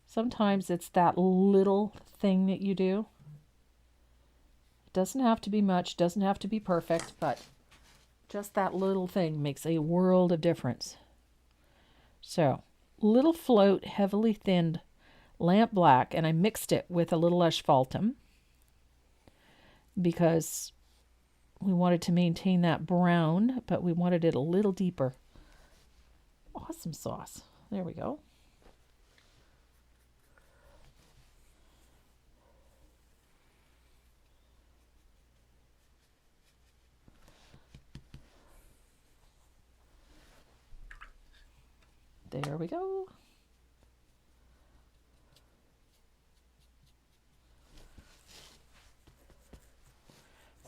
Sometimes it's that little thing that you do. It doesn't have to be much, doesn't have to be perfect, but just that little thing makes a world of difference. So, little float, heavily thinned lamp black, and I mixed it with a little asphaltum because we wanted to maintain that brown, but we wanted it a little deeper. Awesome sauce. There we go. There we go.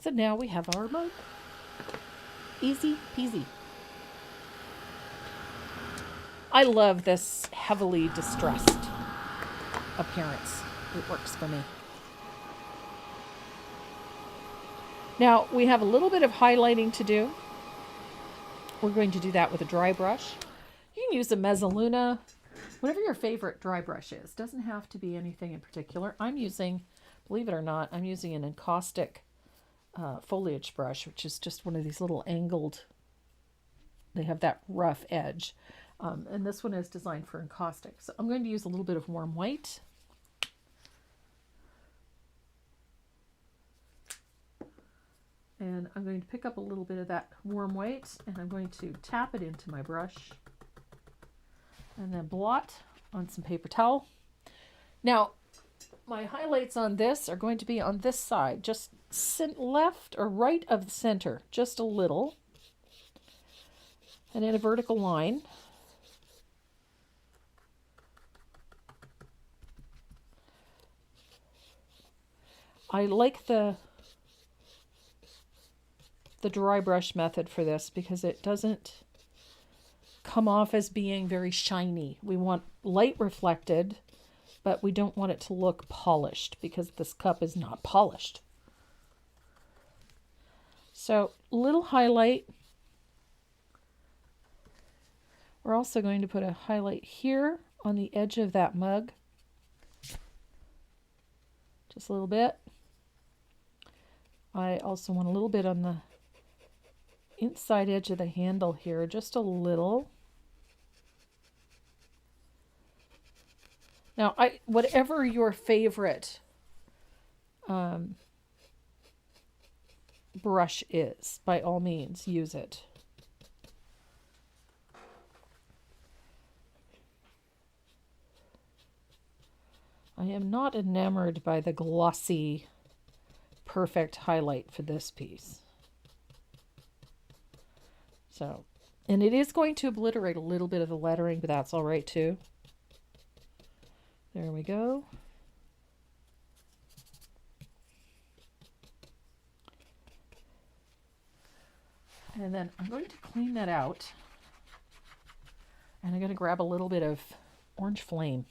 So now we have our mug. Easy peasy. I love this heavily distressed appearance. It works for me. Now we have a little bit of highlighting to do. We're going to do that with a dry brush. You can use a mezzaluna, whatever your favorite dry brush is. Doesn't have to be anything in particular. I'm using, believe it or not, I'm using an encaustic foliage brush, which is just one of these little angled, they have that rough edge. And this one is designed for encaustic. So I'm going to use a little bit of warm white. And I'm going to pick up a little bit of that warm white and I'm going to tap it into my brush and then blot on some paper towel. Now, my highlights on this are going to be on this side, just left or right of the center, just a little, and in a vertical line. I like the dry brush method for this because it doesn't come off as being very shiny. We want light reflected, but we don't want it to look polished because this cup is not polished. So, little highlight We're also going to put a highlight here on the edge of that mug. Just a little bit. I also want a little bit on the inside edge of the handle here, just a little. Now, whatever your favorite brush is, by all means, use it. I am not enamored by the glossy, perfect highlight for this piece. So, and it is going to obliterate a little bit of the lettering, but that's all right too. There we go. And then I'm going to clean that out. And I'm going to grab a little bit of Orange Flame.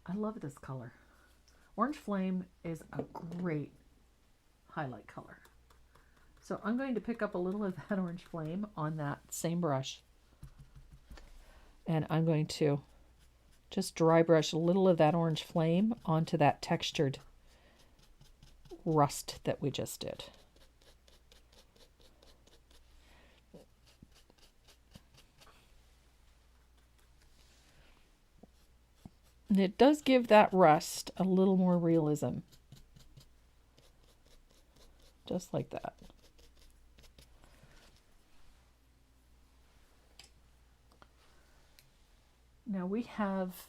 I love this color. Orange Flame is a great highlight color. So I'm going to pick up a little of that Orange Flame on that same brush. And I'm going to just dry brush a little of that Orange Flame onto that textured rust that we just did. And it does give that rust a little more realism. Just like that. Now we have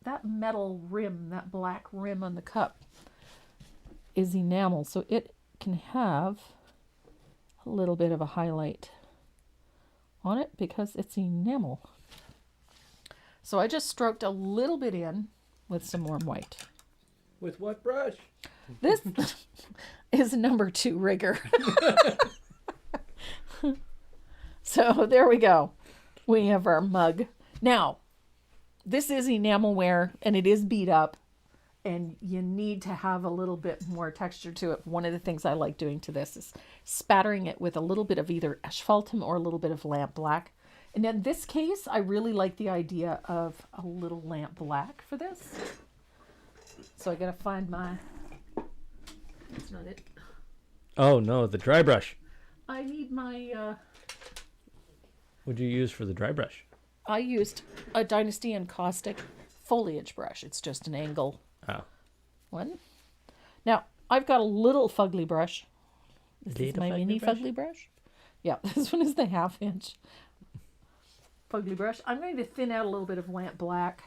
that metal rim, that black rim on the cup is enamel, so it can have a little bit of a highlight on it because it's enamel. So I just stroked a little bit in with some warm white. With what brush? This is number 2 rigger. So there we go. We have our mug. Now, this is enamelware and it is beat up and you need to have a little bit more texture to it. One of the things I like doing to this is spattering it with a little bit of either asphaltum or a little bit of lamp black. And in this case, I really like the idea of a little lamp black for this. So I gotta find my, that's not it. Oh no, the dry brush. I need my, What'd you use for the dry brush? I used a Dynasty Encaustic foliage brush. It's just an angle one. Now, I've got a little fugly brush. This is my mini fugly brush. Yeah, this one is the 1/2 inch fugly brush. I'm going to thin out a little bit of lamp black.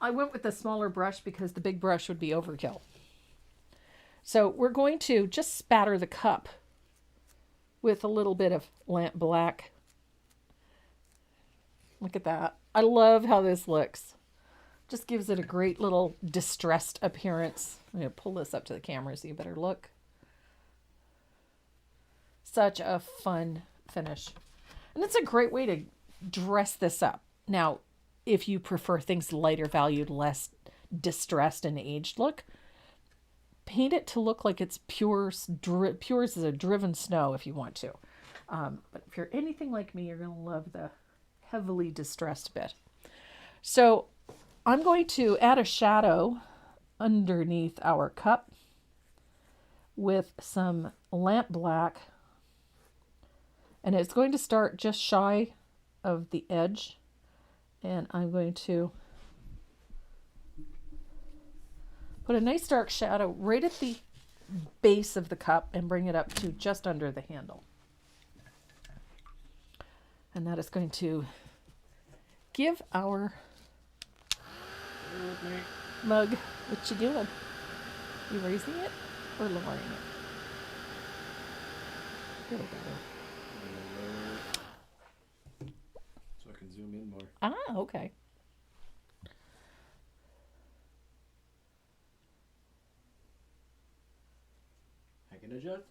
I went with the smaller brush because the big brush would be overkill. So we're going to just spatter the cup with a little bit of lamp black. Look at that. I love how this looks. Just gives it a great little distressed appearance. I'm going to pull this up to the camera so you better look. Such a fun finish. And it's a great way to dress this up. Now, if you prefer things lighter valued, less distressed and aged look, paint it to look like it's pure as a driven snow if you want to. But if you're anything like me, you're going to love the heavily distressed bit. So I'm going to add a shadow underneath our cup with some lamp black. And it's going to start just shy of the edge. And I'm going to put a nice dark shadow right at the base of the cup and bring it up to just under the handle. And that is going to give our mug, what you doing? You raising it or lowering it? There we go. So I can zoom in more. Ah, okay. I can adjust.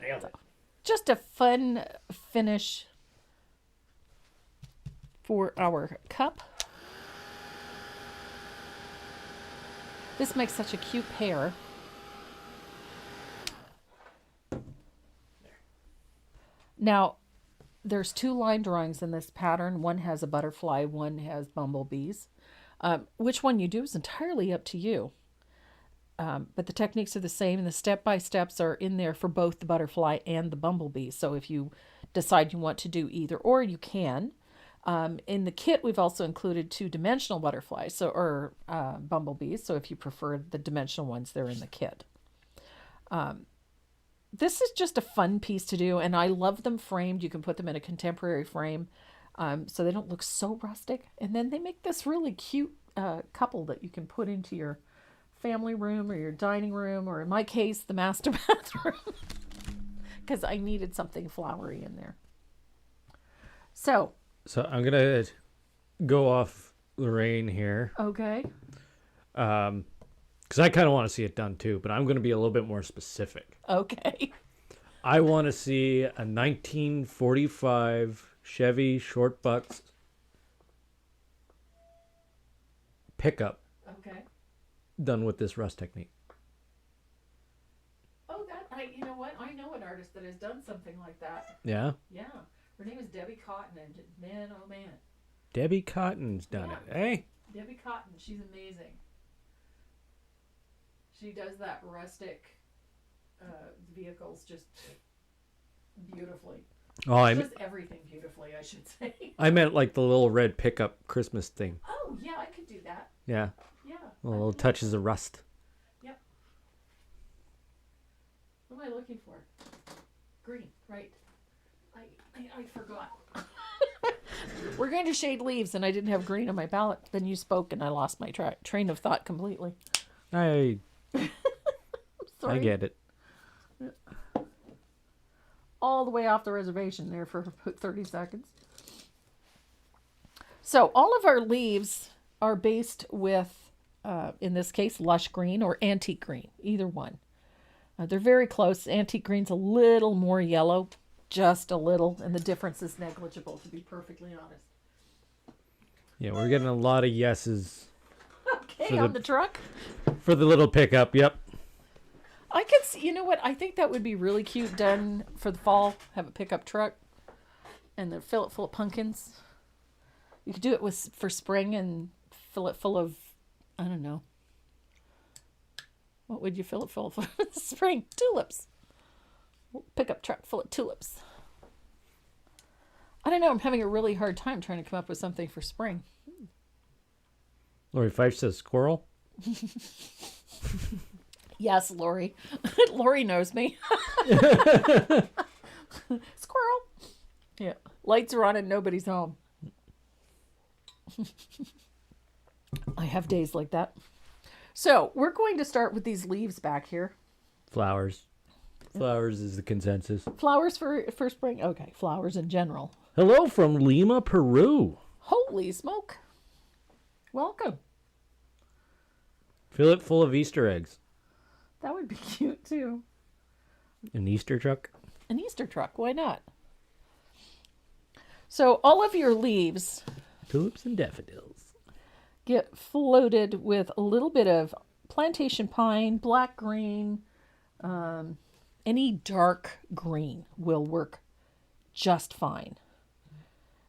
Nailed it. Just a fun finish for our cup. This makes such a cute pair. Now, there's 2 line drawings in this pattern. One has a butterfly, one has bumblebees. Which one you do is entirely up to you. But the techniques are the same, and the step-by-steps are in there for both the butterfly and the bumblebee. So if you decide you want to do either or, you can. In the kit, we've also included 2-dimensional butterflies, or bumblebees. So if you prefer the dimensional ones, they're in the kit. This is just a fun piece to do, and I love them framed. You can put them in a contemporary frame, so they don't look so rustic. And then they make this really cute couple that you can put into your family room or your dining room, or in my case, the master bathroom, because I needed something flowery in there. So I'm going to go off Lorraine here. Okay. Because I kind of want to see it done too, but I'm going to be a little bit more specific. Okay. I want to see a 1945 Chevy short bucks pickup. Okay. Done with this rust technique. Oh, you know what? I know an artist that has done something like that. Yeah? Yeah. Her name is Debbie Cotton, and man, oh man. Debbie Cotton's done it, eh? Debbie Cotton, she's amazing. She does that rustic vehicles just beautifully. Oh, She does everything beautifully, I should say. I meant like the little red pickup Christmas thing. Oh, yeah, I could do that. Yeah. Yeah. Little touches of rust. Yep. What am I looking for? Green, right. I forgot. We're going to shade leaves, and I didn't have green on my palette. Then you spoke, and I lost my train of thought completely. I Sorry. get it. All the way off the reservation there for 30 seconds. So all of our leaves are based with, in this case, lush green or antique green, either one. They're very close. Antique green's a little more yellow, just a little, and the difference is negligible, to be perfectly honest. Yeah, we're getting a lot of yeses. Okay, on the truck? For the little pickup, yep. I could see, you know what? I think that would be really cute done for the fall. Have a pickup truck and then fill it full of pumpkins. You could do it for spring and fill it full of, I don't know. What would you fill it full of? Spring tulips. Pickup truck full of tulips. I don't know. I'm having a really hard time trying to come up with something for spring. Lori Fife says squirrel. Yes, Lori. Lori knows me. Squirrel. Yeah. Lights are on and nobody's home. I have days like that. So we're going to start with these leaves back here. Flowers. Flowers is the consensus. Flowers for spring? Okay, flowers in general. Hello from Lima, Peru. Holy smoke. Welcome. Fill it full of Easter eggs. That would be cute too. An Easter truck? An Easter truck, why not? So all of your leaves... Tulips and daffodils. Get floated with a little bit of plantation pine, black green, any dark green will work just fine.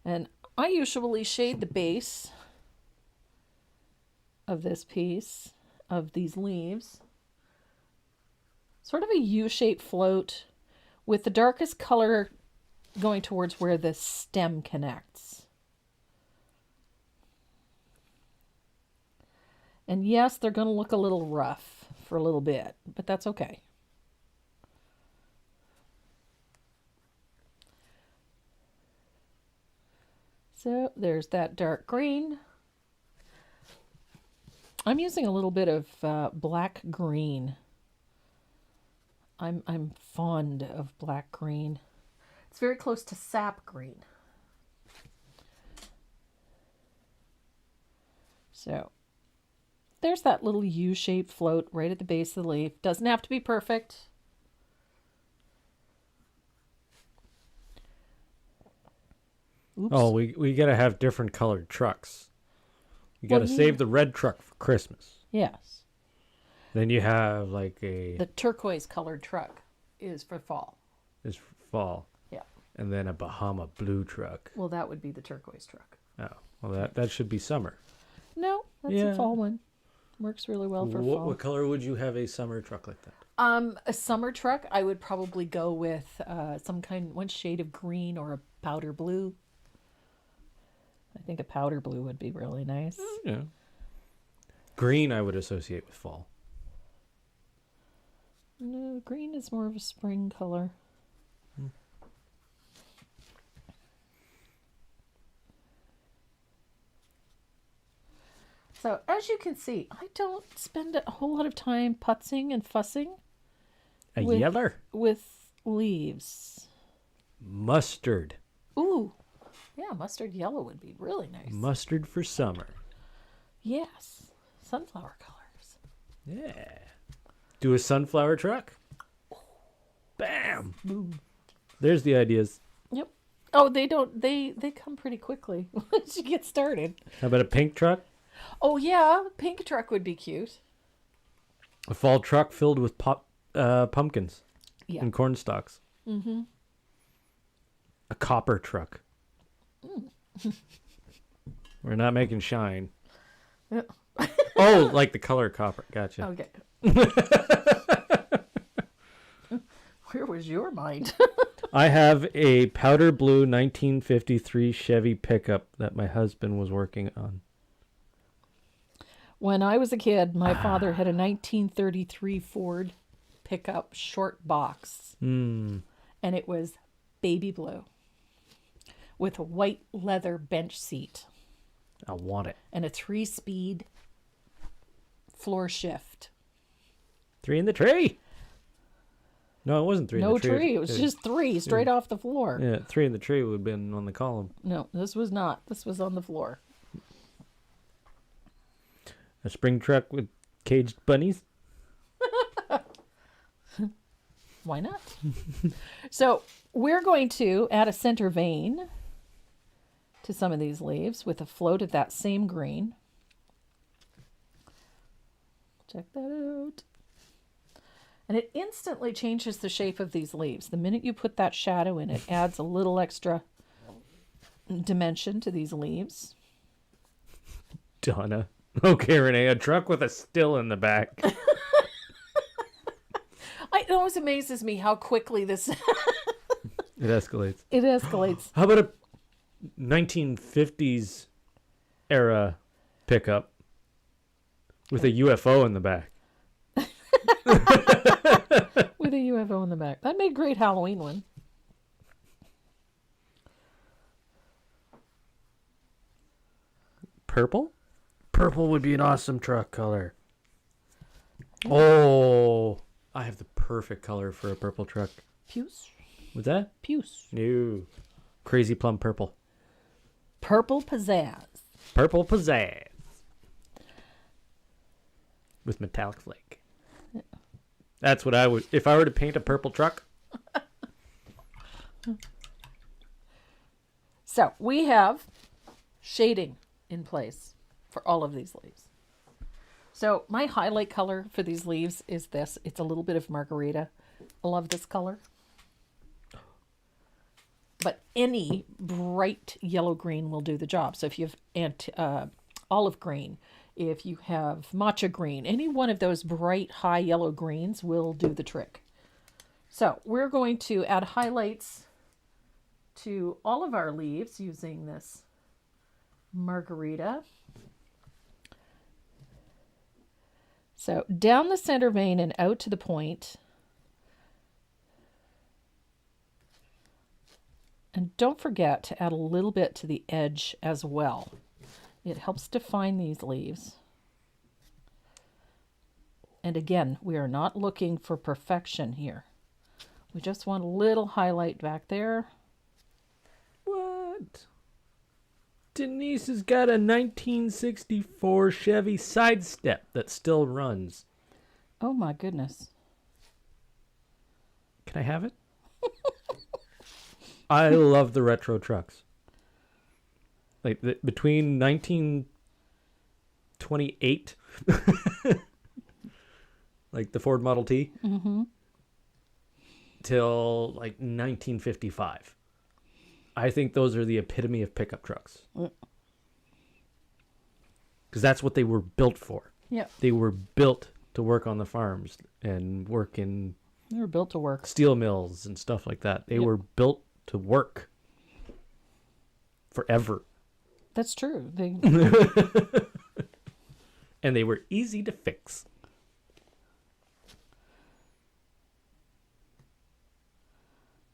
And I usually shade the base of this piece, of these leaves. Sort of a U-shaped float with the darkest color going towards where the stem connects. And yes, they're going to look a little rough for a little bit, but that's okay. So there's that dark green. I'm using a little bit of black green. I'm fond of black green. It's very close to sap green. So there's that little U-shaped float right at the base of the leaf. Doesn't have to be perfect. Oops. Oh, we got to have different colored trucks. We got to save the red truck for Christmas. Yes. Then you have like a... The turquoise colored truck is for fall. Is fall. Yeah. And then a Bahama blue truck. Well, that would be the turquoise truck. Oh, well, that should be summer. No, that's a fall one. Works really well for fall. What color would you have a summer truck like that? A summer truck, I would probably go with one shade of green or a powder blue. I think a powder blue would be really nice. Yeah. Green I would associate with fall. No, green is more of a spring color. So, as you can see, I don't spend a whole lot of time putzing and fussing. Yeller? With leaves. Mustard. Ooh. Yeah, mustard yellow would be really nice. Mustard for summer. Yes. Sunflower colors. Yeah. Do a sunflower truck. Bam. Boom. There's the ideas. Yep. Oh, they come pretty quickly once you get started. How about a pink truck? Oh, yeah. Pink truck would be cute. A fall truck filled with pumpkins and corn stalks. Mm-hmm. A copper truck. We're not making shine. Yeah. Oh, like the color copper. Gotcha. Okay. Where was your mind? I have a powder blue 1953 Chevy pickup that my husband was working on. When I was a kid, my father had a 1933 Ford pickup short box. And it was baby blue with a white leather bench seat. I want it. And a 3-speed floor shift. 3 in the tree. No, it wasn't 3 in the tree. No tree. It was just 3 straight off the floor. Yeah, 3 in the tree would have been on the column. No, this was not. This was on the floor. A spring truck with caged bunnies. Why not? So we're going to add a center vein to some of these leaves with a float of that same green. Check that out. And it instantly changes the shape of these leaves. The minute you put that shadow in, it adds a little extra dimension to these leaves. Donna. Okay, Renee, a truck with a still in the back. It always amazes me how quickly this... It escalates. It escalates. How about a 1950s era pickup with a UFO in the back? With a UFO in the back. That'd make a great Halloween one. Purple? Purple would be an awesome truck color. Oh, I have the perfect color for a purple truck. Puce? What's that? Puce. No. Crazy plum purple. Purple pizzazz. Purple pizzazz. With metallic flake. Yeah. That's what I would... If I were to paint a purple truck... So, we have shading in place for all of these leaves. So, my highlight color for these leaves is this. It's a little bit of margarita. I love this color. But any bright yellow-green will do the job. So, if you have olive green, if you have matcha green, any one of those bright, high yellow greens will do the trick. So, we're going to add highlights to all of our leaves using this margarita. So down the center vein and out to the point. And don't forget to add a little bit to the edge as well. It helps define these leaves. And again, we are not looking for perfection here. We just want a little highlight back there. What? Denise has got a 1964 Chevy Sidestep that still runs. Oh my goodness. Can I have it? I love the retro trucks. Like between 1928 like the Ford Model T, Mm-hmm. till like 1955. I think those are the epitome of pickup trucks. Because that's what they were built for. Yeah. They were built to work on the farms and work in They were built to work. steel mills and stuff like that. They Yep. were built to work forever. That's true. They And they were easy to fix.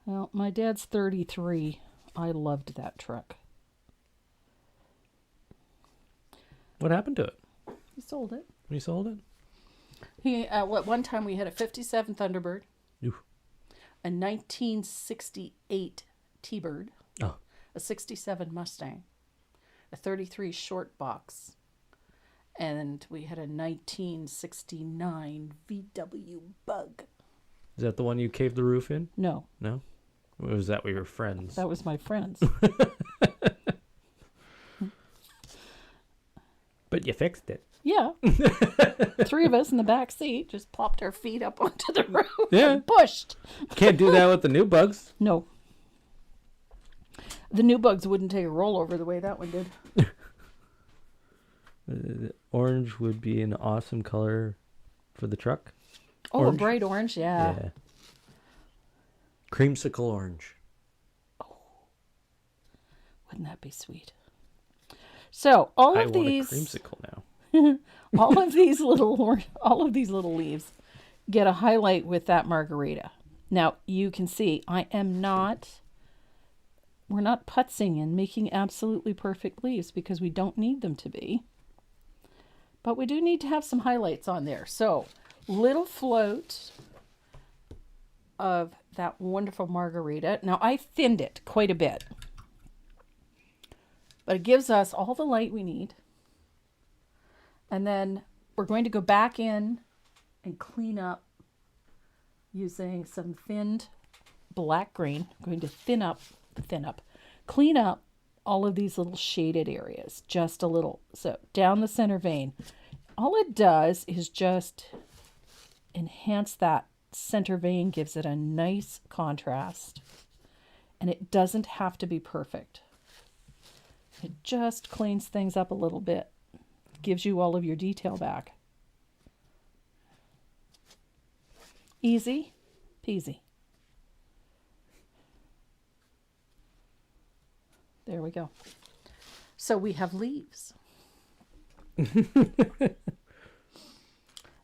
Well, my dad's 33. I loved that truck. What happened to it? He sold it. You sold it? He at one time we had a 57 Thunderbird, Ooh. a 1968 T-Bird, Oh. a 67 Mustang, a 33 short box, and we had a 1969 VW Bug. Is that the one you caved the roof in? No, No? Or was that we were friends? that was my friend's. But you fixed it. Yeah. Three of us in the back seat just plopped our feet up onto the roof Yeah. and pushed. Can't do that with the new bugs. No. The new bugs wouldn't take a rollover the way that one did. Orange would be an awesome color for the truck. Oh, Orange? a bright orange, yeah. Creamsicle orange. Wouldn't that be sweet? So all I of want these, a creamsicle now. all of these little leaves get a highlight with that margarita. Now you can see we're not putzing and making absolutely perfect leaves because we don't need them to be. But we do need to have some highlights on there. So little float of that wonderful margarita. Now I thinned it quite a bit, but it gives us all the light we need. And then we're going to go back in and clean up using some thinned black green. I'm going to clean up all of these little shaded areas, just a little. So down the center vein. All it does is just enhance that center vein, gives it a nice contrast, and it doesn't have to be perfect. It just cleans things up a little bit, gives you all of your detail back. Easy peasy. There we go. So we have leaves.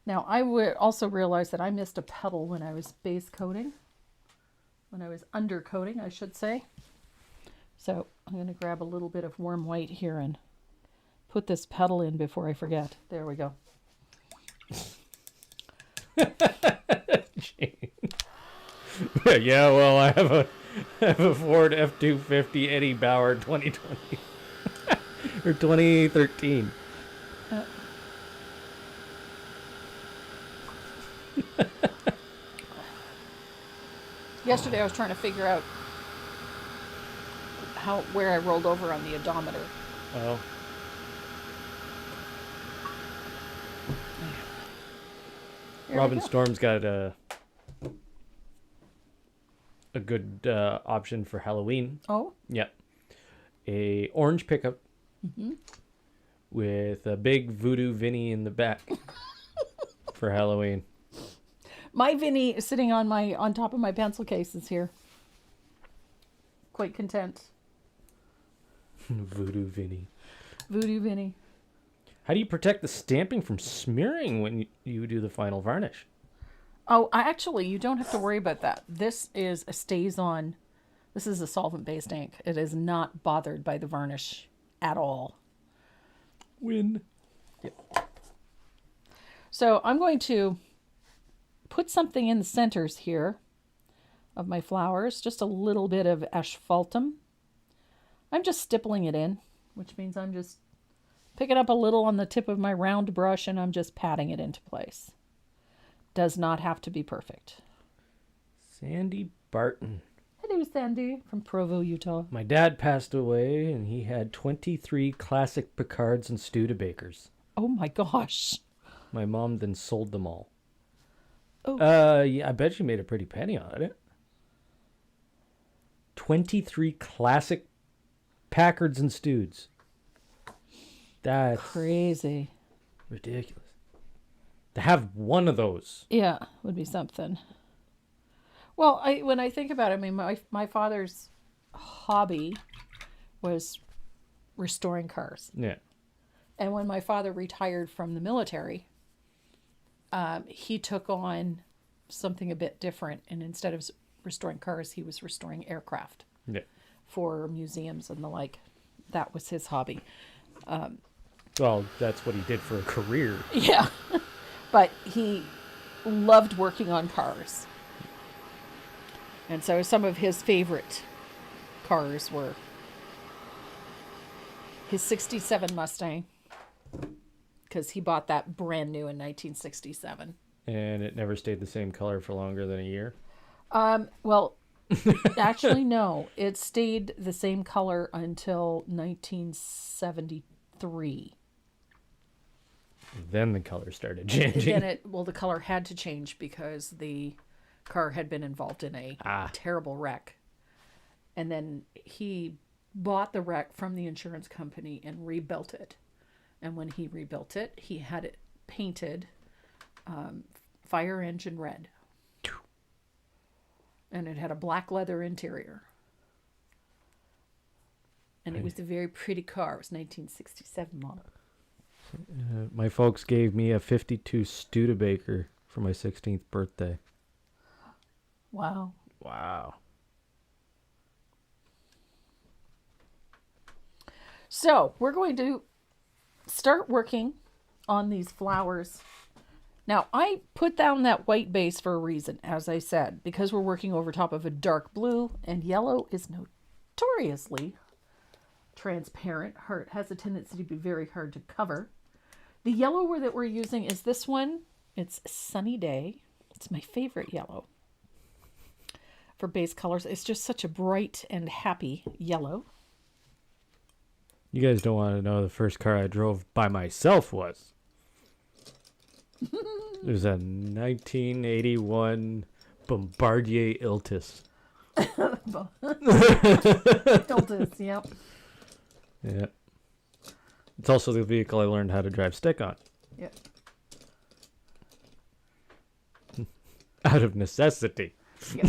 Now, I would also realize that I missed a petal when I was base coating. When I was undercoating, I should say. So I'm going to grab a little bit of warm white here and put this petal in before I forget. There we go. Yeah, well, I have a Ford F-250 Eddie Bauer 2020 or 2013. Yesterday I was trying to figure out where I rolled over on the odometer. Oh. Robin Storm's got a good option for Halloween. Oh? Yep. A orange pickup with a big Voodoo Vinny in the back for Halloween. My Vinny is sitting on top of my pencil cases here. Quite content. Voodoo Vinny. Voodoo Vinny. How do you protect the stamping from smearing when you do the final varnish? Oh, actually, you don't have to worry about that. This is a stays-on. This is a solvent-based ink. It is not bothered by the varnish at all. Win. Yep. So I'm going to put something in the centers here of my flowers. Just a little bit of asphaltum. I'm just stippling it in, which means I'm just picking up a little on the tip of my round brush and I'm just patting it into place. Does not have to be perfect. Sandy Barton. Hello, Sandy, from Provo, Utah. My dad passed away and he had 23 classic Picards and Studebakers. Oh my gosh. My mom then sold them all. Yeah, I bet you made a pretty penny on it. 23 classic Packards and Stoods. That's crazy. Ridiculous. To have one of those. Yeah, would be something. Well, when I think about it, I mean, my father's hobby was restoring cars. Yeah. And when my father retired from the military, he took on something a bit different. And instead of restoring cars, he was restoring aircraft for museums and the like. That was his hobby. Well, that's what he did for a career. Yeah. But he loved working on cars. And so some of his favorite cars were his 67 Mustang, because he bought that brand new in 1967. And it never stayed the same color for longer than a year? Well, actually, no. It stayed the same color until 1973. Then the color started changing. Then the color had to change because the car had been involved in a terrible wreck. And then he bought the wreck from the insurance company and rebuilt it. And when he rebuilt it, he had it painted fire engine red. And it had a black leather interior. And it was a very pretty car. It was 1967 model. My folks gave me a 52 Studebaker for my 16th birthday. Wow. Wow. So we're going to start working on these flowers. Now, I put down that white base for a reason, as I said, because we're working over top of a dark blue, and yellow is notoriously transparent. It has a tendency to be very hard to cover. The yellow that we're using is this one. It's Sunny Day. It's my favorite yellow for base colors. It's just such a bright and happy yellow. You guys don't want to know the first car I drove by myself was. It was a 1981 Bombardier Iltis. Iltis, yep. Yeah. It's also the vehicle I learned how to drive stick on. Yep. Out of necessity. Yep.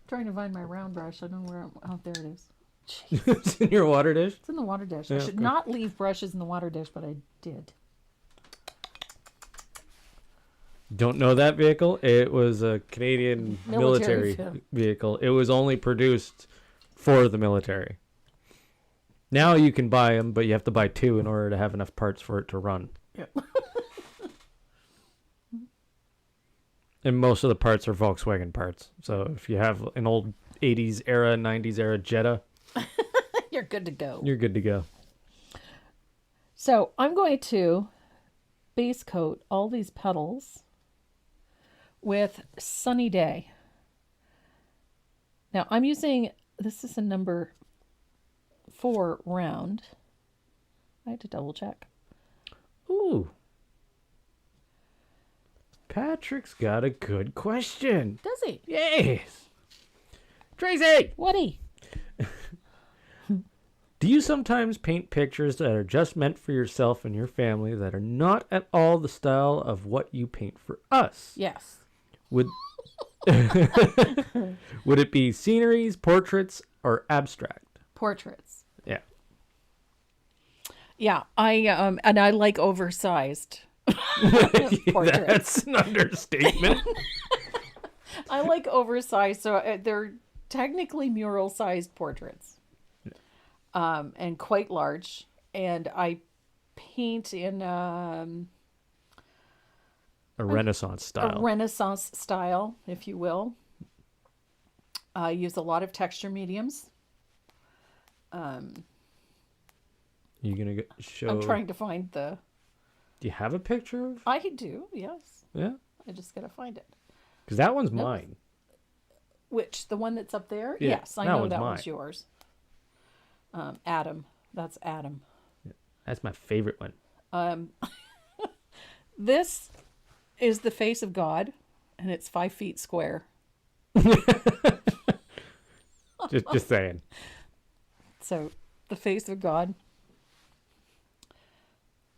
Trying to find my round brush. I know where. Oh, there it is. Jeez. It's in your water dish? It's in the water dish. I should not leave brushes in the water dish, but I did. Don't know that vehicle? It was a Canadian military vehicle. It was only produced for the military. Now you can buy them, but you have to buy two in order to have enough parts for it to run. Yep. And most of the parts are Volkswagen parts. So if you have an old 80s era, 90s era Jetta, you're good to go. You're good to go. So I'm going to base coat all these petals with Sunny Day. Now I'm using, this is a number 4 round. I had to double check. Ooh. Patrick's got a good question. Does he? Yes. Tracy! Woody. Do you sometimes paint pictures that are just meant for yourself and your family that are not at all the style of what you paint for us? Yes. Would would it be sceneries, portraits, or abstract? Portraits. Yeah. Yeah, I like oversized portraits. That's an understatement. I like oversized, so they're technically mural-sized portraits, and quite large. And I paint in a Renaissance style. A Renaissance style, if you will. I use a lot of texture mediums. You gonna show? I'm trying to find the. Do you have a picture of? I do, yes. Yeah. I just gotta find it. Because that one's mine. Which, the one that's up there? Yeah, yes, I know that mine. one's yours. Adam. That's Adam. Yeah, that's my favorite one. This is the face of God, and it's 5 feet square. Just saying. So, the face of God.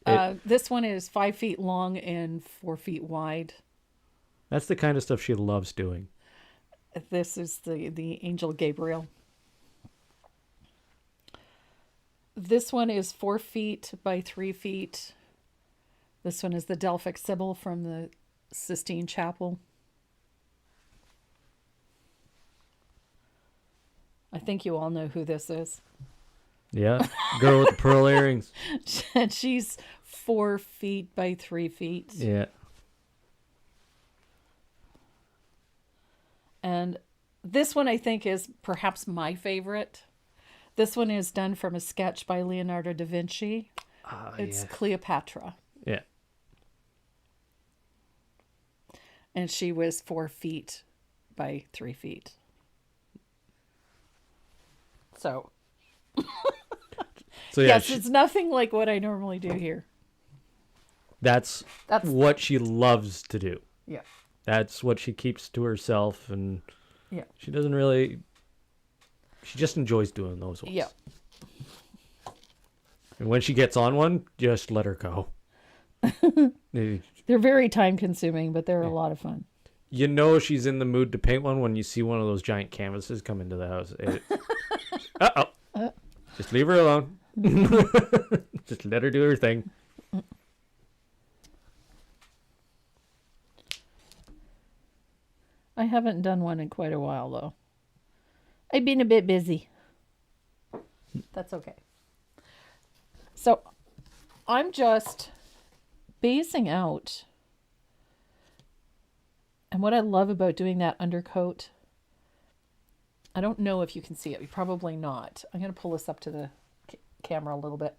It- This one is 5 feet long and 4 feet wide. That's the kind of stuff she loves doing. This is the angel Gabriel. This one is 4 feet by 3 feet. This one is the Delphic Sibyl from the Sistine Chapel. I think you all know who this is. Yeah. Girl with the pearl earrings. And she's 4 feet by 3 feet. Yeah. And this one I think is perhaps my favorite. This one is done from a sketch by Leonardo da Vinci. It's Cleopatra. Yeah. And she was 4 feet by 3 feet. So, So yeah, yes, it's nothing like what I normally do here. that's what she loves to do. Yeah. That's what she keeps to herself, and Yeah. she doesn't really. She just enjoys doing those ones. Yeah. And when she gets on one, just let her go. They're very time consuming, but they're a lot of fun. You know she's in the mood to paint one when you see one of those giant canvases come into the house. Just leave her alone. Just let her do her thing. I haven't done one in quite a while, though. I've been a bit busy. That's okay. So, I'm just basing out. And what I love about doing that undercoat, I don't know if you can see it. Probably not. I'm going to pull this up to the camera a little bit.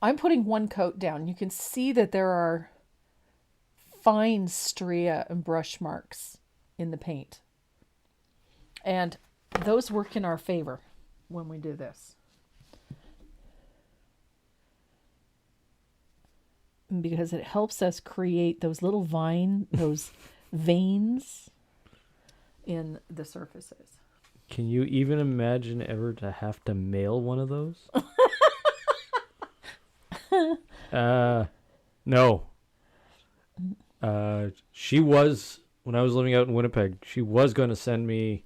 I'm putting one coat down. You can see that there are fine stria and brush marks in the paint. And those work in our favor when we do this. Because it helps us create those little those veins in the surfaces. Can you even imagine ever to have to mail one of those? No. She was, when I was living out in Winnipeg, she was going to send me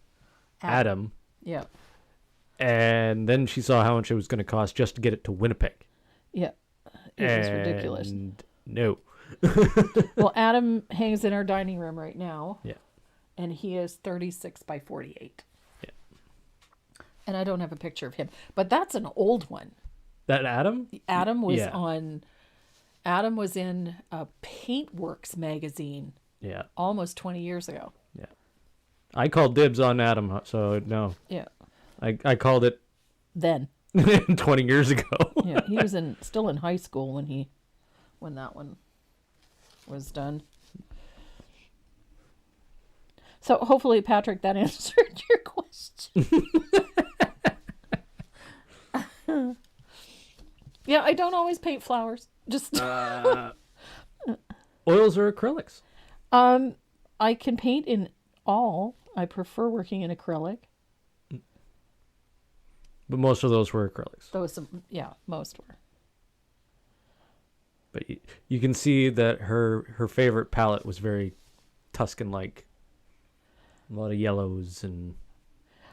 Adam. Yeah. And then she saw how much it was going to cost just to get it to Winnipeg. Yeah. It was ridiculous. No. Well, Adam hangs in our dining room right now. Yeah. And he is 36 by 48. Yeah. And I don't have a picture of him. But that's an old one. That Adam? Adam was Adam was in a Paintworks magazine. Yeah. Almost 20 years ago. Yeah. I called dibs on Adam, so no. Yeah. I called it then 20 years ago. Yeah, he was still in high school when that one was done. So hopefully, Patrick, that answered your question. Yeah, I don't always paint flowers. Just Oils or acrylics? I can paint in all. I prefer working in acrylic. But most of those were acrylics. Most were. But you can see that her favorite palette was very Tuscan-like. A lot of yellows and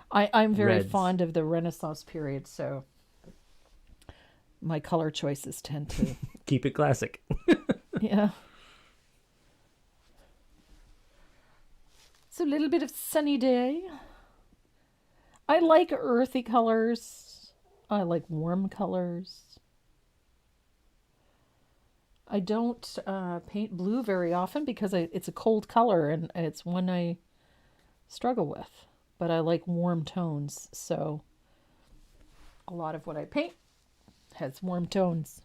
I'm very reds. fond of the Renaissance period, so my color choices tend to keep it classic. yeah. It's a little bit of sunny day. I like earthy colors. I like warm colors. I don't paint blue very often because it's a cold color and it's one I struggle with. But I like warm tones, so a lot of what I paint has warm tones.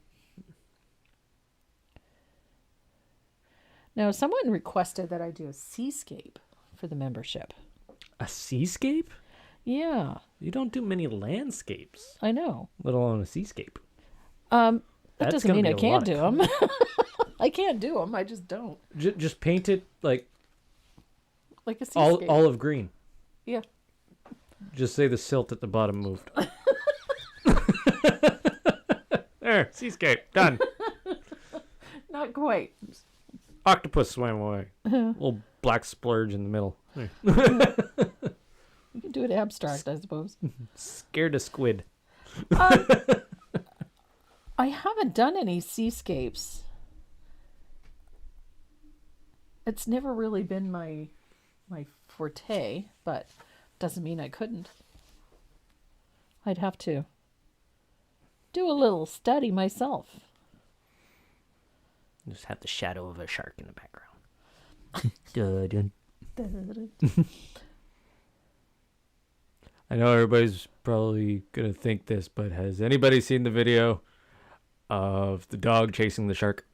Now, someone requested that I do a seascape for the membership. A seascape? Yeah. You don't do many landscapes, I know. let alone a seascape. That That's doesn't gonna mean be I a can't lot do of them. I can't do them. I just don't. Just paint it like a seascape. olive green. Yeah. Just say the silt at the bottom moved. There, seascape done. Not quite. Octopus swam away. Little black splurge in the middle. You can do it abstract, I suppose. Scared of squid. I haven't done any seascapes. It's never really been my forte, but doesn't mean I couldn't. I'd have to do a little study myself. Just have the shadow of a shark in the background. I know everybody's probably going to think this, but has anybody seen the video of the dog chasing the shark?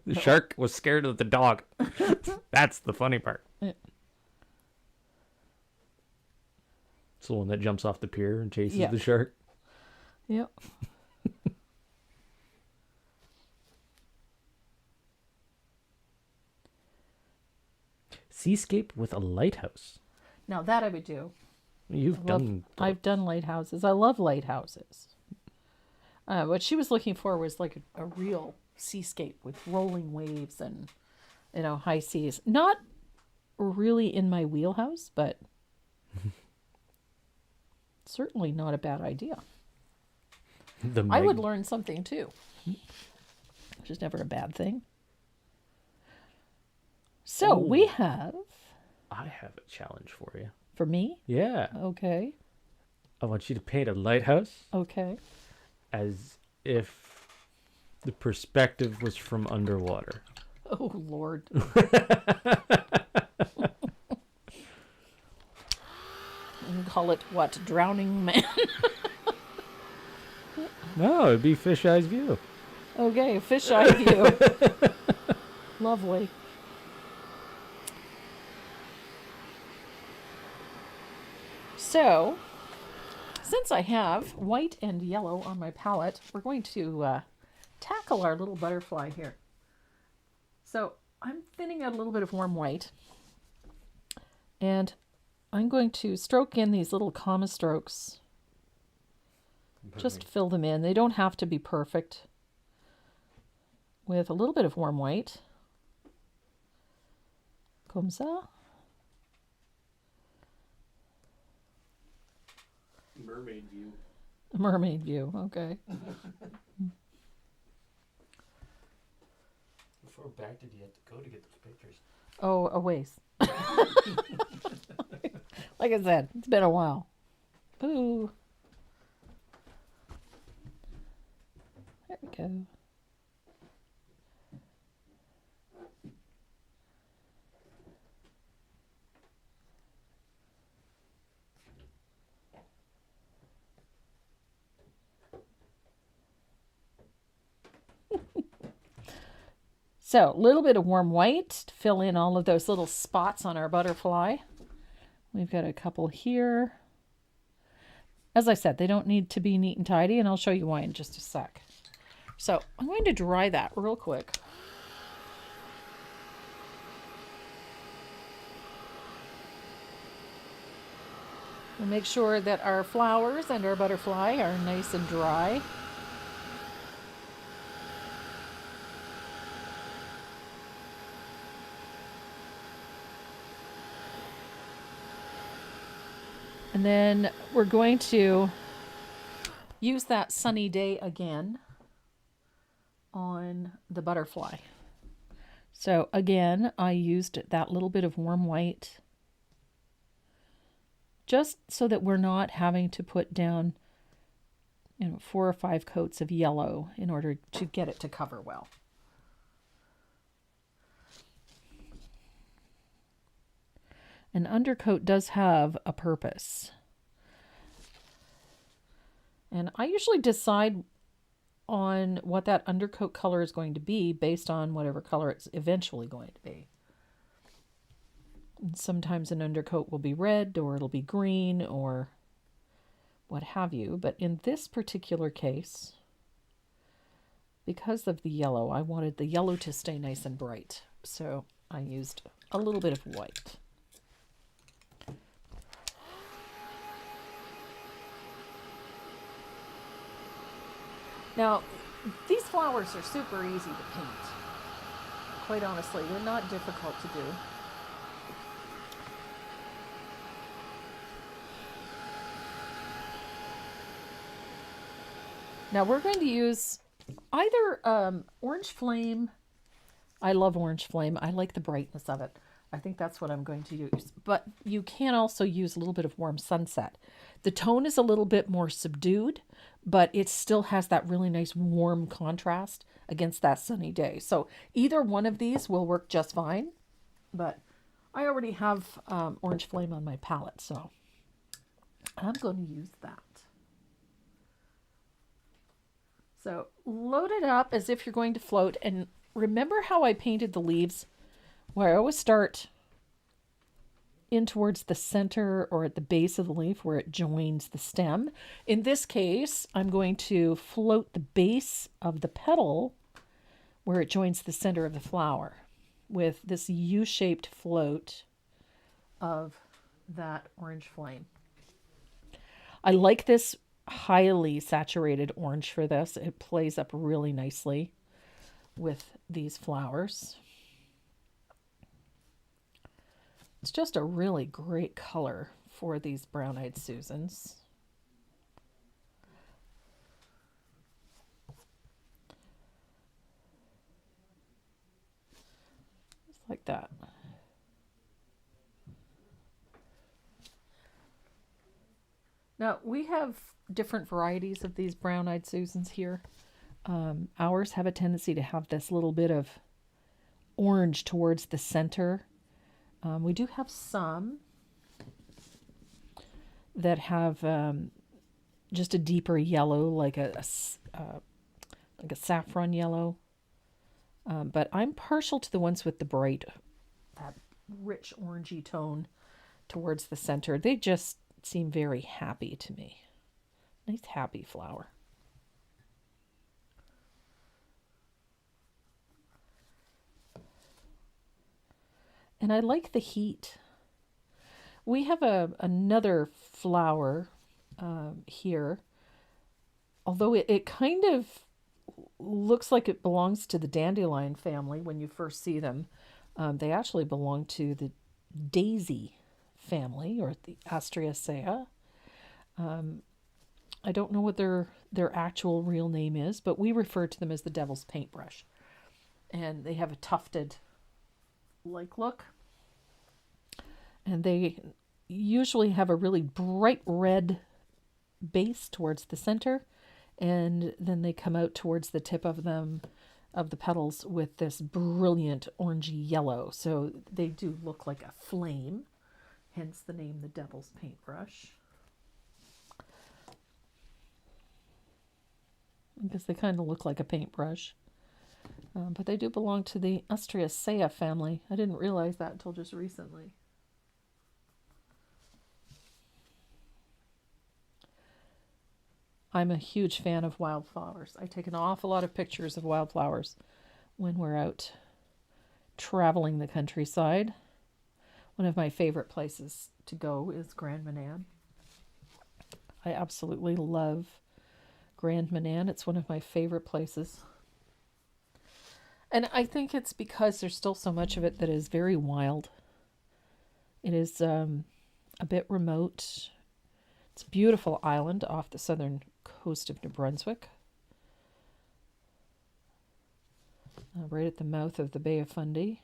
The shark was scared of the dog. That's the funny part. It's the one that jumps off the pier and chases the shark. Yep. Seascape with a lighthouse. Now that I would do. I've done lighthouses. I love lighthouses. What she was looking for was like a real seascape with rolling waves and, high seas. Not really in my wheelhouse, but certainly not a bad idea. I would learn something too, which is never a bad thing. So we have... I have a challenge for you. For me? Yeah. Okay. I want you to paint a lighthouse. Okay. As if the perspective was from underwater. Oh, Lord. And call it what? Drowning Man? No, it'd be fisheye view. Okay, fisheye view. Lovely. So, since I have white and yellow on my palette, we're going to tackle our little butterfly here. So, I'm thinning out a little bit of warm white. And I'm going to stroke in these little comma strokes. Just fill them in. They don't have to be perfect. With a little bit of warm white. Comme ça. Mermaid view. Mermaid view, okay. How far back did you have to go to get those pictures? Oh, a ways. Like I said, it's been a while. Ooh. There we go. So, a little bit of warm white to fill in all of those little spots on our butterfly. We've got a couple here. As I said, they don't need to be neat and tidy, and I'll show you why in just a sec. So, I'm going to dry that real quick. We'll make sure that our flowers and our butterfly are nice and dry. And then we're going to use that sunny day again on the butterfly. So again, I used that little bit of warm white just so that we're not having to put down 4 or 5 coats of yellow in order to get it to cover well. An undercoat does have a purpose. And I usually decide on what that undercoat color is going to be based on whatever color it's eventually going to be. And sometimes an undercoat will be red or it'll be green or what have you. But in this particular case, because of the yellow, I wanted the yellow to stay nice and bright. So I used a little bit of white. Now, these flowers are super easy to paint. Quite honestly, they're not difficult to do. Now we're going to use either orange flame. I love orange flame. I like the brightness of it. I think that's what I'm going to use. But you can also use a little bit of warm sunset. The tone is a little bit more subdued, but it still has that really nice warm contrast against that sunny day. So either one of these will work just fine. But I already have orange flame on my palette, so I'm going to use that. So load it up as if you're going to float. And remember how I painted the leaves? Where I always start in towards the center or at the base of the leaf where it joins the stem. In this case, I'm going to float the base of the petal where it joins the center of the flower with this U-shaped float of that orange flame. I like this highly saturated orange for this. It plays up really nicely with these flowers. It's just a really great color for these brown-eyed Susans. Just like that. Now, we have different varieties of these brown-eyed Susans here. Ours have a tendency to have this little bit of orange towards the center. We do have some that have just a deeper yellow, like a saffron yellow. But I'm partial to the ones with the bright, that rich orangey tone towards the center. They just seem very happy to me. Nice happy flower. And I like the heat. We have another flower here, although it kind of looks like it belongs to the dandelion family when you first see them. They actually belong to the daisy family, or the Asteraceae. I don't know what their actual real name is, but we refer to them as the devil's paintbrush. And they have a tufted look. And they usually have a really bright red base towards the center, and then they come out towards the tip of them, of the petals, with this brilliant orangey yellow. So they do look like a flame, hence the name the devil's paintbrush. Because they kind of look like a paintbrush. But they do belong to the Asteraceae family. I didn't realize that until just recently. I'm a huge fan of wildflowers. I take an awful lot of pictures of wildflowers when we're out traveling the countryside. One of my favorite places to go is Grand Manan. I absolutely love Grand Manan. It's one of my favorite places. And I think it's because there's still so much of it that is very wild. It is a bit remote. It's a beautiful island off the southern coast of New Brunswick. Right at the mouth of the Bay of Fundy.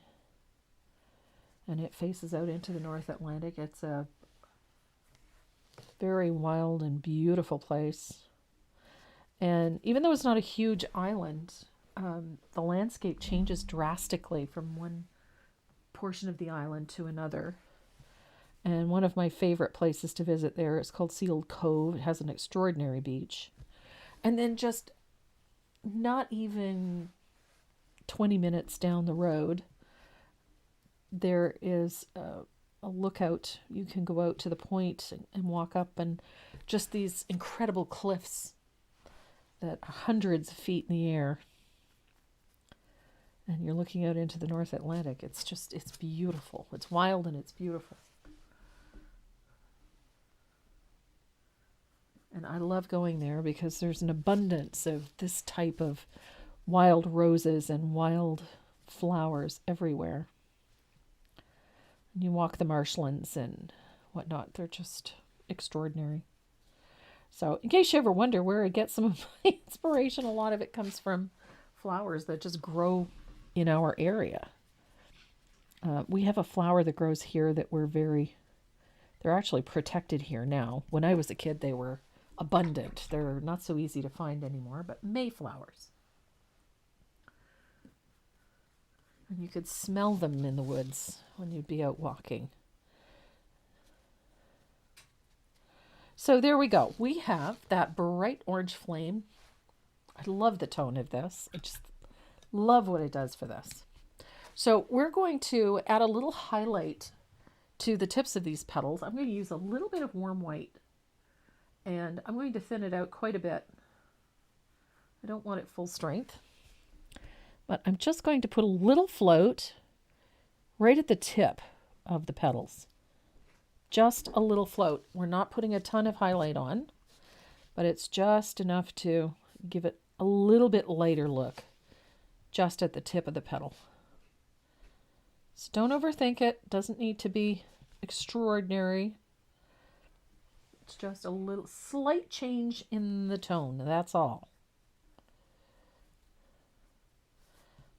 And it faces out into the North Atlantic. It's a very wild and beautiful place. And even though it's not a huge island, the landscape changes drastically from one portion of the island to another. And one of my favorite places to visit there is called Sealed Cove. It has an extraordinary beach. And then just not even 20 minutes down the road, there is a lookout. You can go out to the point and walk up, and just these incredible cliffs that are hundreds of feet in the air. and you're looking out into the North Atlantic. It's just, it's beautiful. It's wild and it's beautiful. And I love going there because there's an abundance of this type of wild roses and wild flowers everywhere. And you walk the marshlands and whatnot. They're just extraordinary. So in case you ever wonder where I get some of my inspiration, a lot of it comes from flowers that just grow in our area. We have a flower that grows here that they're actually protected here now. When I was a kid, they were abundant. They're not so easy to find anymore, but mayflowers. And you could smell them in the woods when you'd be out walking. So there we go. We have that bright orange flame. I love the tone of this. I just love what it does for this. So we're going to add a little highlight to the tips of these petals. I'm going to use a little bit of warm white, and I'm going to thin it out quite a bit. I don't want it full strength, but I'm just going to put a little float right at the tip of the petals. Just a little float. We're not putting a ton of highlight on, but it's just enough to give it a little bit lighter look just at the tip of the petal. So don't overthink it. Doesn't need to be extraordinary. It's just a little slight change in the tone. That's all.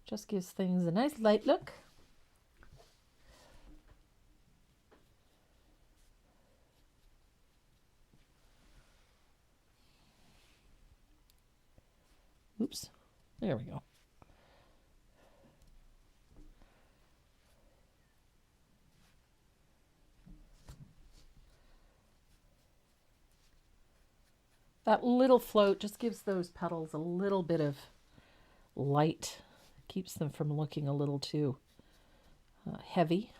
Just gives things a nice light look. Oops, there we go. That little float just gives those petals a little bit of light, keeps them from looking a little too heavy.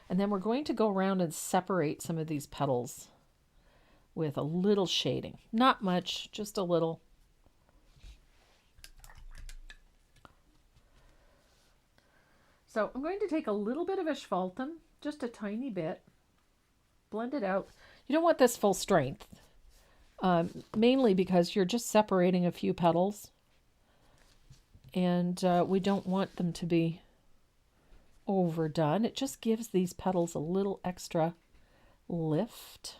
And then we're going to go around and separate some of these petals with a little shading. Not much, just a little. So I'm going to take a little bit of asphaltum, just a tiny bit, blend it out. You don't want this full strength, mainly because you're just separating a few petals, and we don't want them to be overdone. It just gives these petals a little extra lift.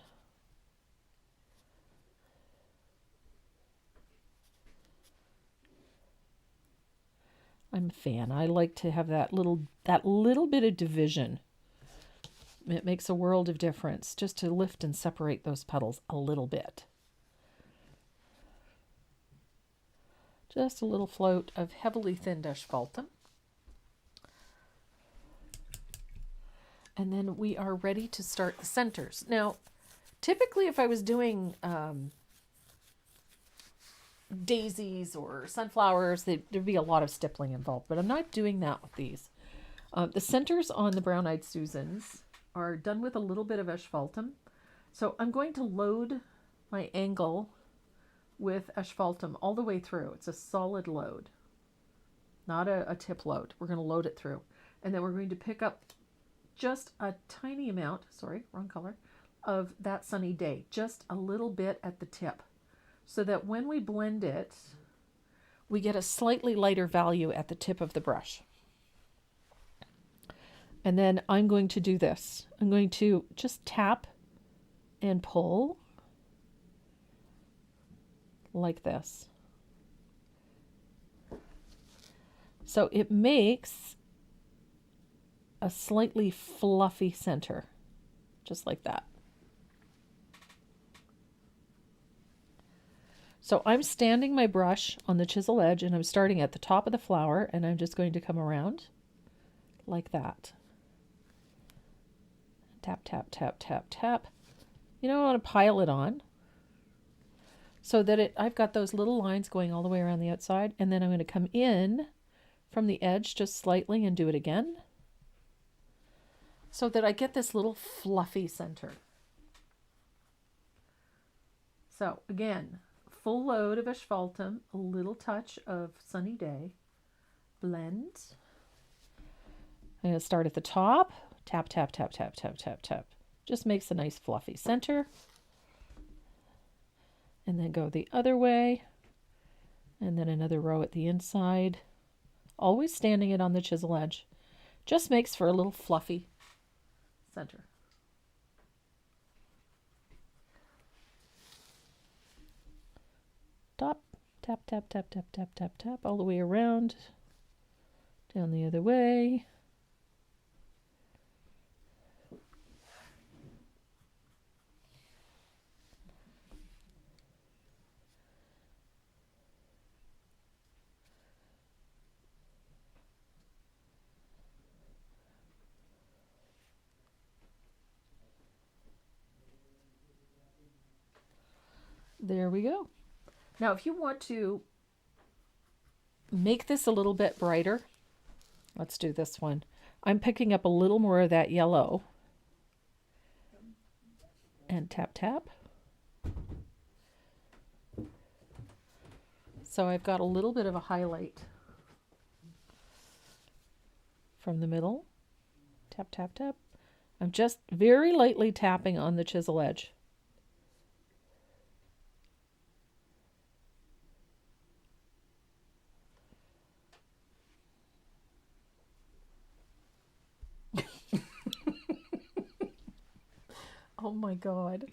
I'm a fan. I like to have that little bit of division. It makes a world of difference just to lift and separate those petals a little bit. Just a little float of heavily thinned asphaltum. And then we are ready to start the centers. Now, typically if I was doing daisies or sunflowers, there'd be a lot of stippling involved, but I'm not doing that with these. The centers on the brown-eyed Susans are done with a little bit of asphaltum. So I'm going to load my angle with asphaltum all the way through. It's a solid load, not a tip load. We're going to load it through. And then we're going to pick up just a tiny amount, sorry, wrong color, of that Sunny Day, just a little bit at the tip, so that when we blend it, we get a slightly lighter value at the tip of the brush. And then I'm going to do this. I'm going to just tap and pull like this. So it makes a slightly fluffy center, just like that. So I'm standing my brush on the chisel edge, and I'm starting at the top of the flower, and I'm just going to come around like that. Tap, tap, tap, tap, tap. You know, I want to pile it on so that I've got those little lines going all the way around the outside, and then I'm going to come in from the edge just slightly and do it again so that I get this little fluffy center. So again, full load of asphaltum, a little touch of Sunny Day, blend, I'm going to start at the top. Tap, tap, tap, tap, tap, tap, tap. Just makes a nice fluffy center. And then go the other way. And then another row at the inside. Always standing it on the chisel edge. Just makes for a little fluffy center. Top, tap, tap, tap, tap, tap, tap, tap, all the way around. Down the other way. There we go. Now, if you want to make this a little bit brighter, let's do this one. I'm picking up a little more of that yellow. And tap, tap. So I've got a little bit of a highlight from the middle. Tap, tap, tap. I'm just very lightly tapping on the chisel edge. Oh my God.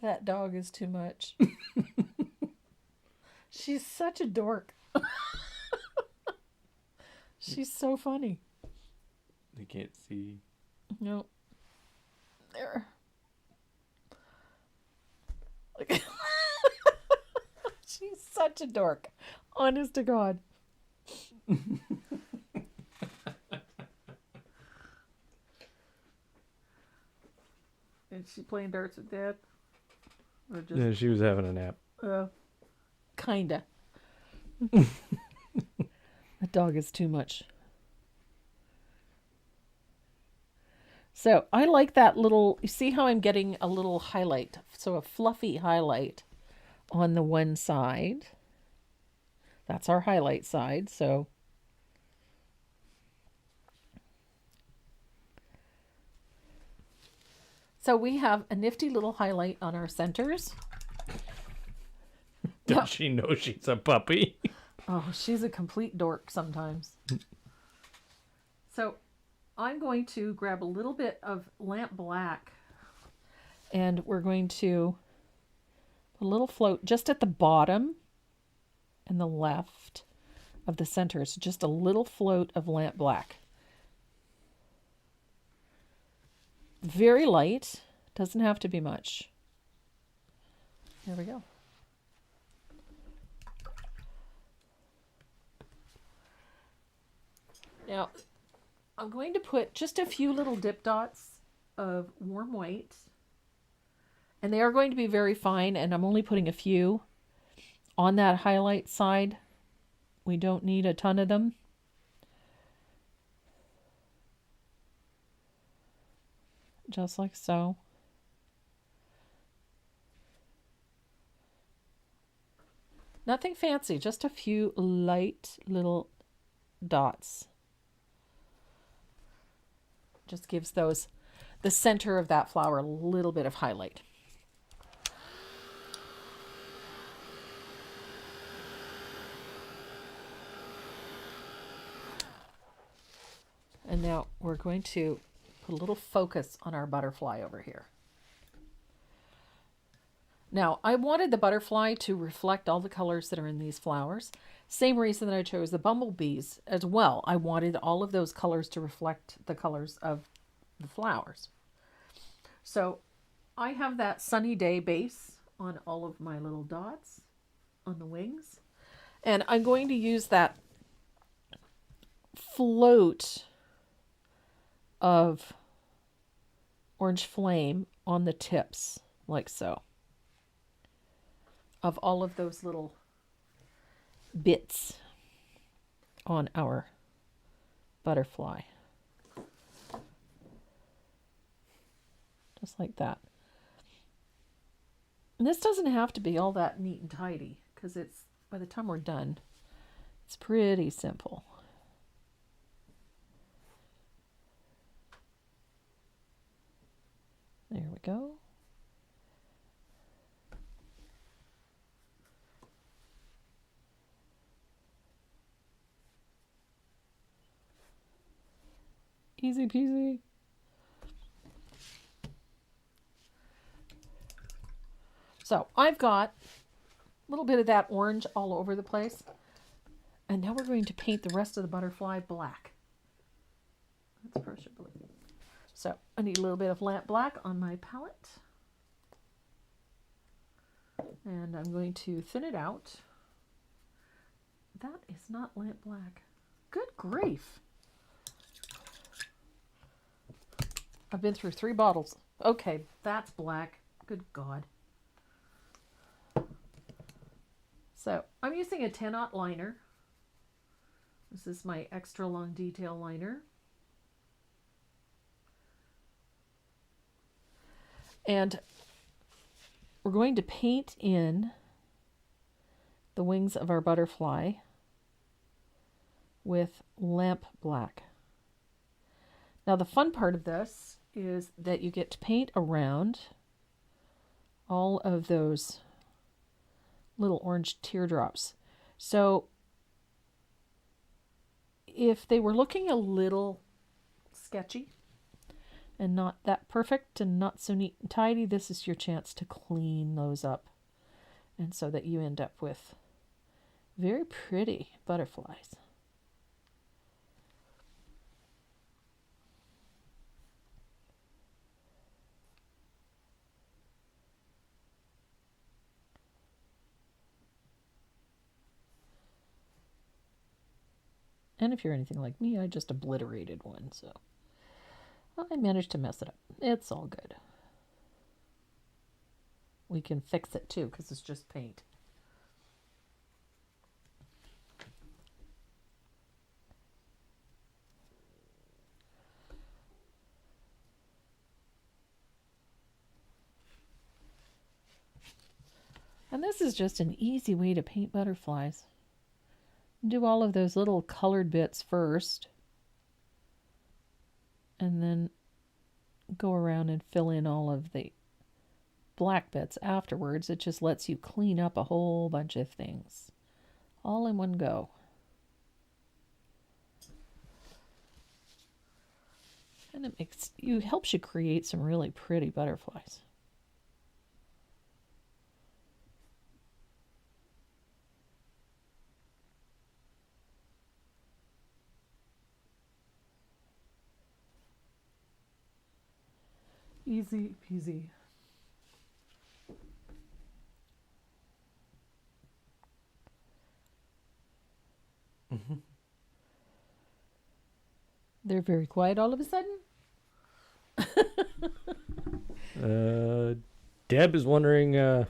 That dog is too much. She's such a dork. She's so funny. I can't see. No. There. She's such a dork. Honest to God. Is she playing darts with Dad? Or just... Yeah, she was having a nap. Kinda. That dog is too much. So I like that little, you see how I'm getting a little highlight? So a fluffy highlight on the one side. That's our highlight side. So we have a nifty little highlight on our centers. Does she know she's a puppy? Oh, she's a complete dork sometimes. So I'm going to grab a little bit of lamp black and we're going to put a little float just at the bottom and the left of the center. So just a little float of lamp black. Very light. Doesn't have to be much. There we go. Now, I'm going to put just a few little dip dots of warm white. And they are going to be very fine, and I'm only putting a few on that highlight side. We don't need a ton of them. Just like so. Nothing fancy, just a few light little dots. Just gives the center of that flower a little bit of highlight. And now we're going to put a little focus on our butterfly over here. Now, I wanted the butterfly to reflect all the colors that are in these flowers. Same reason that I chose the bumblebees as well. I wanted all of those colors to reflect the colors of the flowers. So I have that sunny day base on all of my little dots on the wings. And I'm going to use that float of orange flame on the tips, like so, of all of those little bits on our butterfly. Just like that. And this doesn't have to be all that neat and tidy, because it's, by the time we're done, It's pretty simple. There we go. Easy peasy. So I've got a little bit of that orange all over the place. And now we're going to paint the rest of the butterfly black. That's pressure blue. So I need a little bit of lamp black on my palette. And I'm going to thin it out. That is not lamp black. Good grief. I've been through 3 bottles. Okay, that's black. Good God. So I'm using a 10-aught liner. This is my extra long detail liner. And we're going to paint in the wings of our butterfly with lamp black. Now the fun part of this is that you get to paint around all of those little orange teardrops. So if they were looking a little sketchy and not that perfect and not so neat and tidy, this is your chance to clean those up. And so that you end up with very pretty butterflies. And if you're anything like me, I just obliterated one, so I managed to mess it up. It's all good. We can fix it too, because it's just paint. And this is just an easy way to paint butterflies. Do all of those little colored bits first, and then go around and fill in all of the black bits afterwards. It just lets you clean up a whole bunch of things all in one go. And it helps you create some really pretty butterflies. Easy peasy. Mm-hmm. They're very quiet all of a sudden. Deb is wondering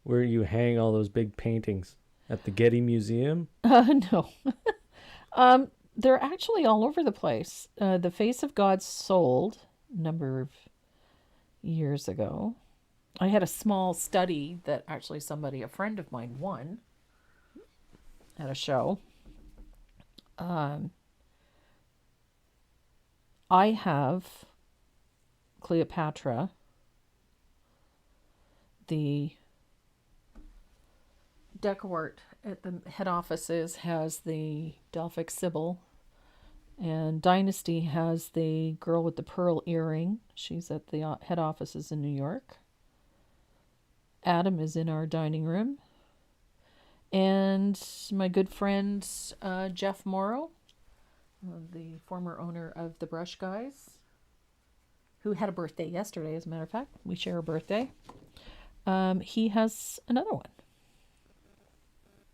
where you hang all those big paintings. At the Getty Museum? No. They're actually all over the place. The Face of God sold a number of years ago. I had a small study that actually a friend of mine, won at a show. I have Cleopatra. The Decor at the head offices has the Delphic Sybil, and Dynasty has the girl with the pearl earring. She's at the head offices in New York. Adam is in our dining room. And my good friend Jeff Morrow, the former owner of the Brush Guys, who had a birthday yesterday, as a matter of fact. We share a birthday. He has another one.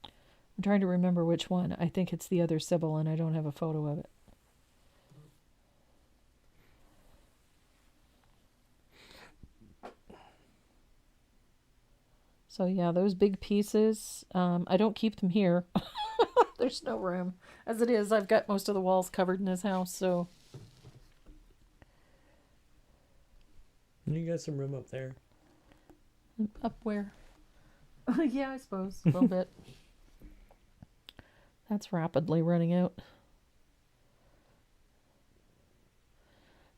I'm trying to remember which one. I think it's the other Sybil, and I don't have a photo of it. So yeah, those big pieces, I don't keep them here. There's no room. As it is, I've got most of the walls covered in this house, so. You got some room up there. Up where? Yeah, I suppose. A little bit. That's rapidly running out.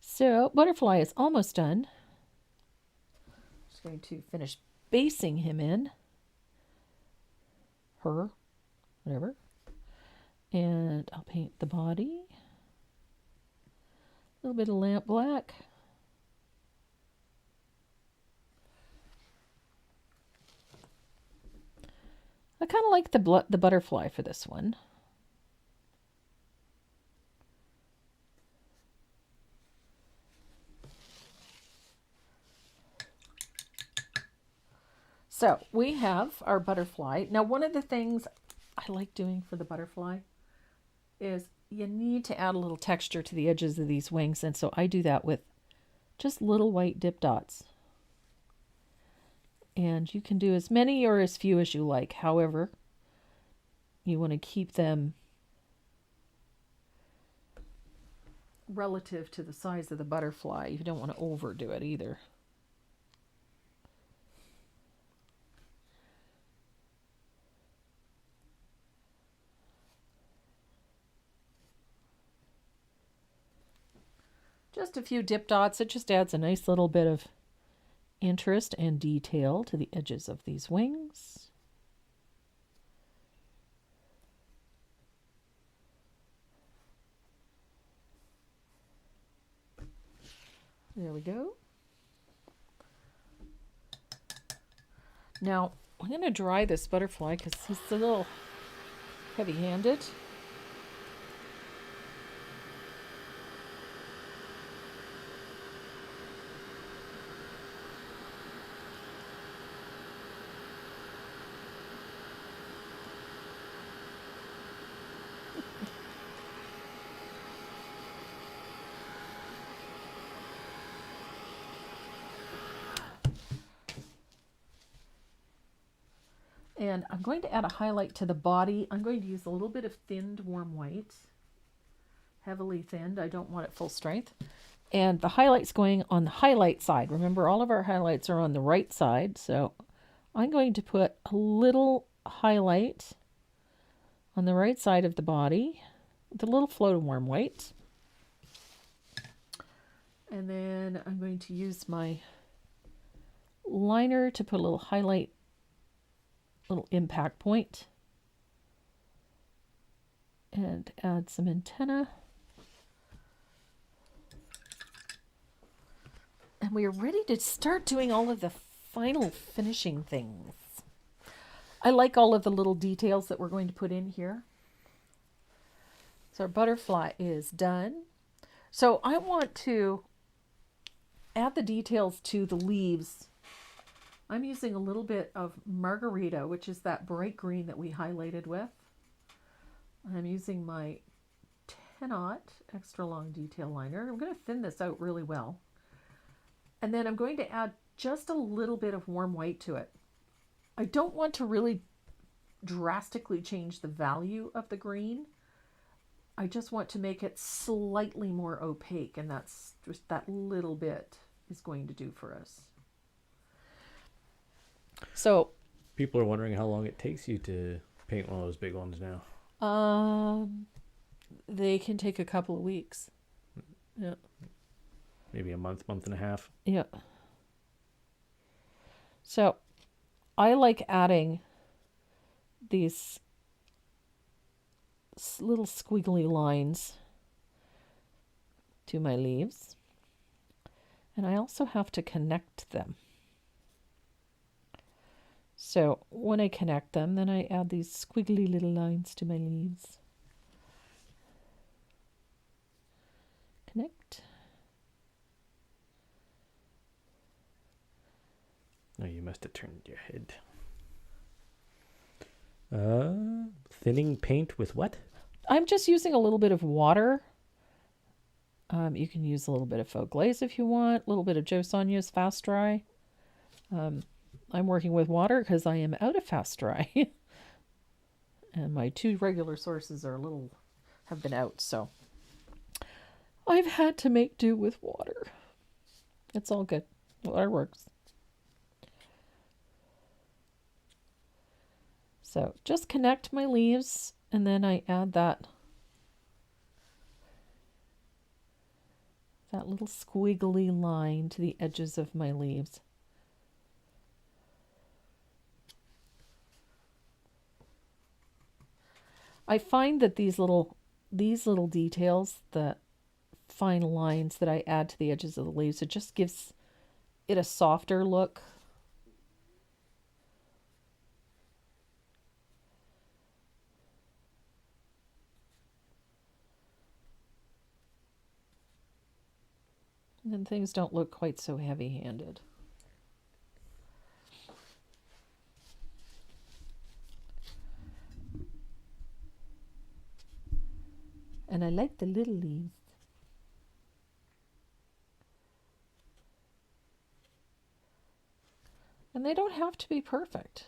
So butterfly is almost done. Just going to finish basing him in. Her, whatever. And I'll paint the body. A little bit of lamp black. I kind of like the butterfly for this one. So we have our butterfly. Now, one of the things I like doing for the butterfly is you need to add a little texture to the edges of these wings. And so I do that with just little white dip dots. And you can do as many or as few as you like. However, you want to keep them relative to the size of the butterfly. You don't want to overdo it either. Just a few dip dots. It just adds a nice little bit of interest and detail to the edges of these wings. There we go. Now, I'm going to dry this butterfly because he's a little heavy-handed. And I'm going to add a highlight to the body. I'm going to use a little bit of thinned warm white. Heavily thinned. I don't want it full strength. And the highlight's going on the highlight side. Remember, all of our highlights are on the right side. So I'm going to put a little highlight on the right side of the body with a little float of warm white. And then I'm going to use my liner to put a little highlight, little impact point, and add some antenna. And we are ready to start doing all of the final finishing things. I like all of the little details that we're going to put in here. So our butterfly is done. So I want to add the details to the leaves. I'm using a little bit of Margarita, which is that bright green that we highlighted with. I'm using my 10-aught extra long detail liner. I'm going to thin this out really well. And then I'm going to add just a little bit of warm white to it. I don't want to really drastically change the value of the green. I just want to make it slightly more opaque, and that's just that little bit is going to do for us. So people are wondering how long it takes you to paint one of those big ones now. They can take a couple of weeks. Yeah. Maybe a month, month and a half. Yeah. So I like adding these little squiggly lines to my leaves. And I also have to connect them. So when I connect them, then I add these squiggly little lines to my leaves. Connect. Oh, you must have turned your head. Thinning paint with what? I'm just using a little bit of water. You can use a little bit of faux glaze if you want. A little bit of Joe Sonia's Fast Dry. I'm working with water because I am out of Fast Dry. And my two regular sources have been out, so I've had to make do with water. It's all good. Water works. So just connect my leaves And then I add that little squiggly line to the edges of my leaves. I find that these little details, the fine lines that I add to the edges of the leaves, it just gives it a softer look. And then things don't look quite so heavy-handed. And I like the little leaves. And they don't have to be perfect.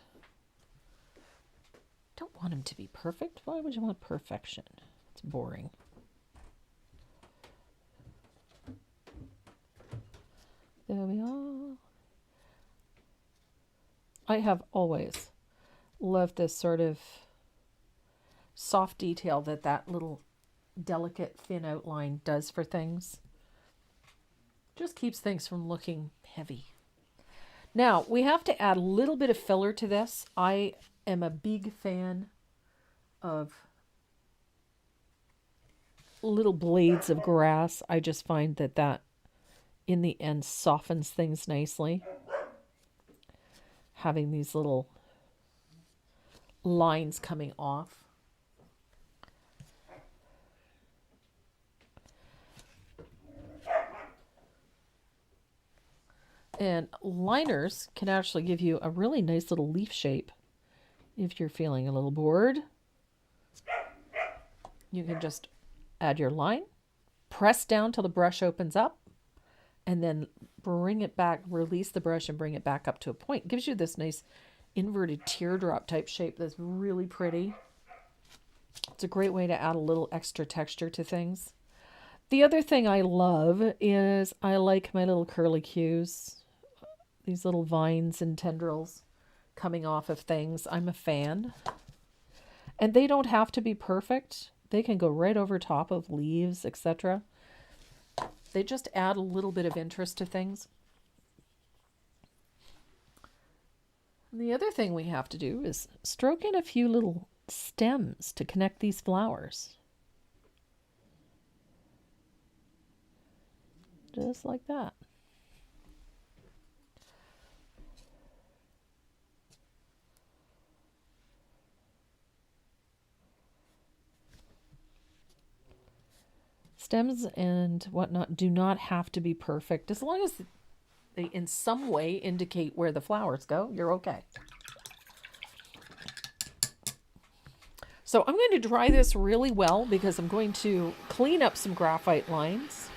Don't want them to be perfect. Why would you want perfection? It's boring. There we are. I have always loved this sort of soft detail that little delicate thin outline does for things. Just keeps things from looking heavy. Now, we have to add a little bit of filler to this. I am a big fan of little blades of grass. I just find that in the end softens things nicely. Having these little lines coming off. And liners can actually give you a really nice little leaf shape. If you're feeling a little bored, you can just add your line, press down till the brush opens up, and then bring it back, release the brush and bring it back up to a point. It gives you this nice inverted teardrop type shape that's really pretty. It's a great way to add a little extra texture to things. The other thing I love is I like my little curlicues. These little vines and tendrils coming off of things. I'm a fan. And they don't have to be perfect. They can go right over top of leaves, etc. They just add a little bit of interest to things. And the other thing we have to do is stroke in a few little stems to connect these flowers. Just like that. Stems and whatnot do not have to be perfect. As long as they in some way indicate where the flowers go, you're okay. So I'm going to dry this really well because I'm going to clean up some graphite lines.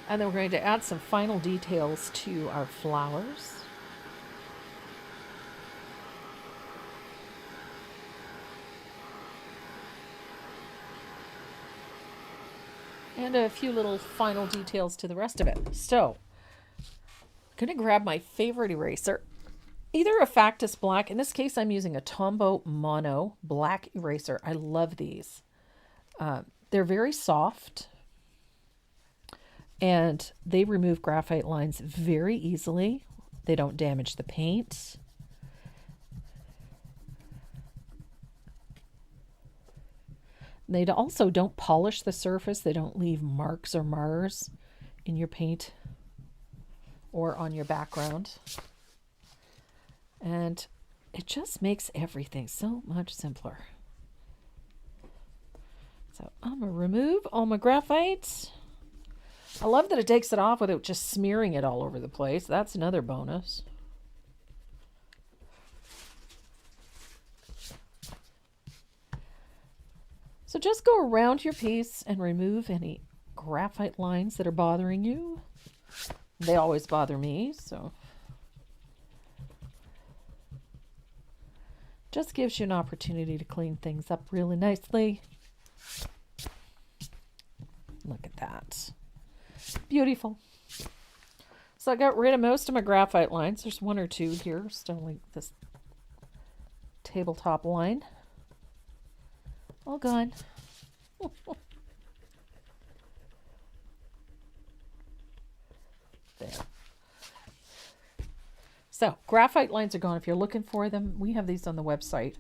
And then we're going to add some final details to our flowers. And a few little final details to the rest of it. So, I'm going to grab my favorite eraser. Either a Factus Black. In this case, I'm using a Tombow Mono black eraser. I love these. They're very soft. And they remove graphite lines very easily. They don't damage the paint. They also don't polish the surface. They don't leave marks or mars in your paint or on your background. And it just makes everything so much simpler. So I'm going to remove all my graphite. I love that it takes it off without just smearing it all over the place. That's another bonus. So just go around your piece and remove any graphite lines that are bothering you. They always bother me, so just gives you an opportunity to clean things up really nicely. Look at that. Beautiful. So I got rid of most of my graphite lines. There's one or two here, still like this tabletop line. All gone. There. So graphite lines are gone. If you're looking for them, we have these on the website.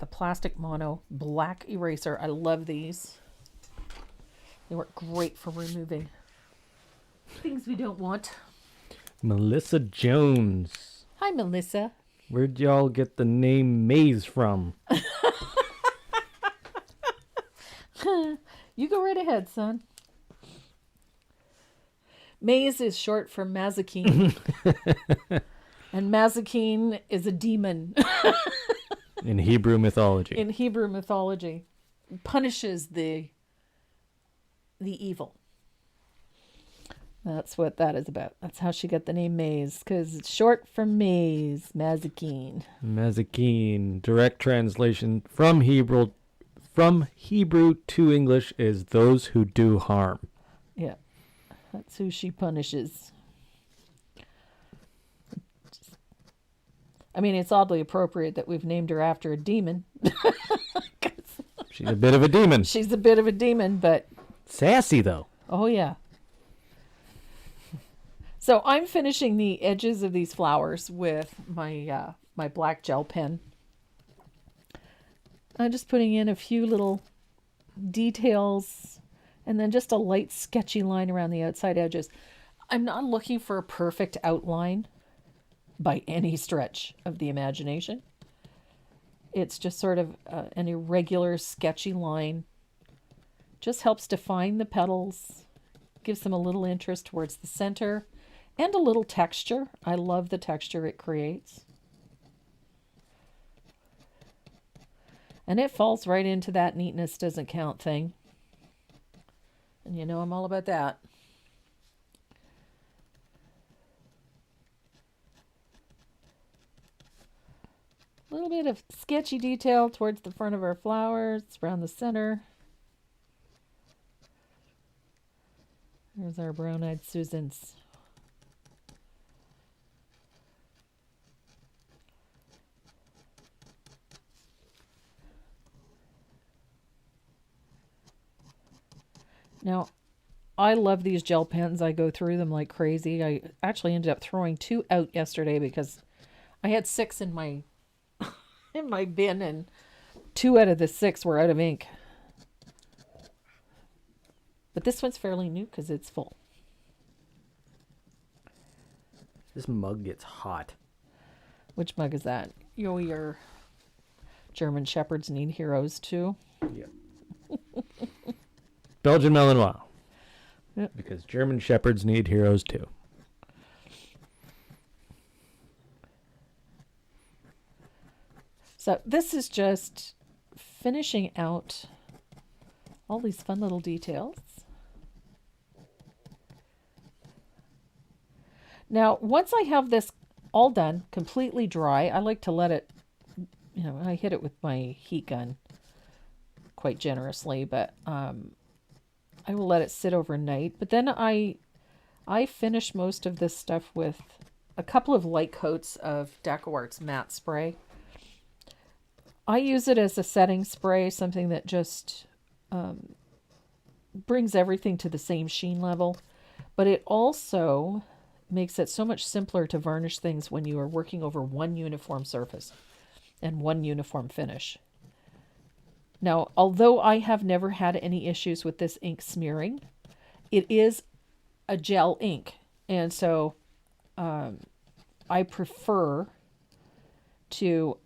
The plastic mono black eraser. I love these. They work great for removing things we don't want. Melissa Jones. Hi, Melissa. Where'd y'all get the name Maze from? You go right ahead, son. Maze is short for Mazikeen. And Mazikeen is a demon. In Hebrew mythology. In Hebrew mythology. Punishes the evil. That's what that is about. That's how she got the name Maze, because it's short for Maze, Mazikeen. Mazikeen. Direct translation from Hebrew to English is those who do harm. Yeah. That's who she punishes. I mean, it's oddly appropriate that we've named her after a demon. She's a bit of a demon. She's a bit of a demon, but... sassy, though. Oh, yeah. So I'm finishing the edges of these flowers with my my black gel pen. I'm just putting in a few little details and then just a light sketchy line around the outside edges. I'm not looking for a perfect outline by any stretch of the imagination. It's just sort of an irregular, sketchy line. Just helps define the petals, gives them a little interest towards the center, and a little texture. I love the texture it creates. And it falls right into that neatness doesn't count thing. And you know I'm all about that. A little bit of sketchy detail towards the front of our flowers, around the center. There's our brown-eyed Susans. Now, I love these gel pens. I go through them like crazy. I actually ended up throwing 2 out yesterday because I had 6 in my in my bin, and 2 out of the 6 were out of ink. But this one's fairly new because it's full. This mug gets hot. Which mug is that? Your German Shepherds need heroes too. Yeah. Belgian Malinois. Yep. Because German Shepherds need heroes too. So this is just finishing out all these fun little details. Now, once I have this all done, completely dry, I like to let it, I hit it with my heat gun quite generously, but I will let it sit overnight. But then I finish most of this stuff with a couple of light coats of DecoArt's matte spray. I use it as a setting spray, something that just brings everything to the same sheen level, but it also makes it so much simpler to varnish things when you are working over one uniform surface and one uniform finish. Now, although I have never had any issues with this ink smearing, it is a gel ink, and so I prefer to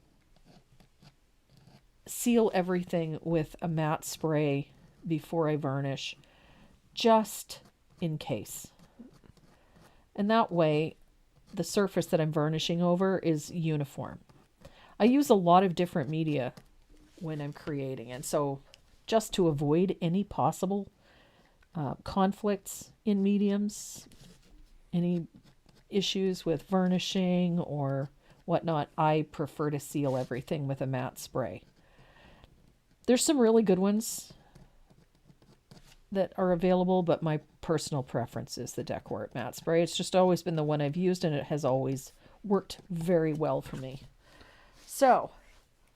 seal everything with a matte spray before I varnish, just in case. And that way, the surface that I'm varnishing over is uniform. I use a lot of different media when I'm creating, and so just to avoid any possible conflicts in mediums, any issues with vernishing or whatnot, I prefer to seal everything with a matte spray. There's some really good ones that are available, but my personal preference is the Decor Art Matte Spray. It's just always been the one I've used, and it has always worked very well for me. So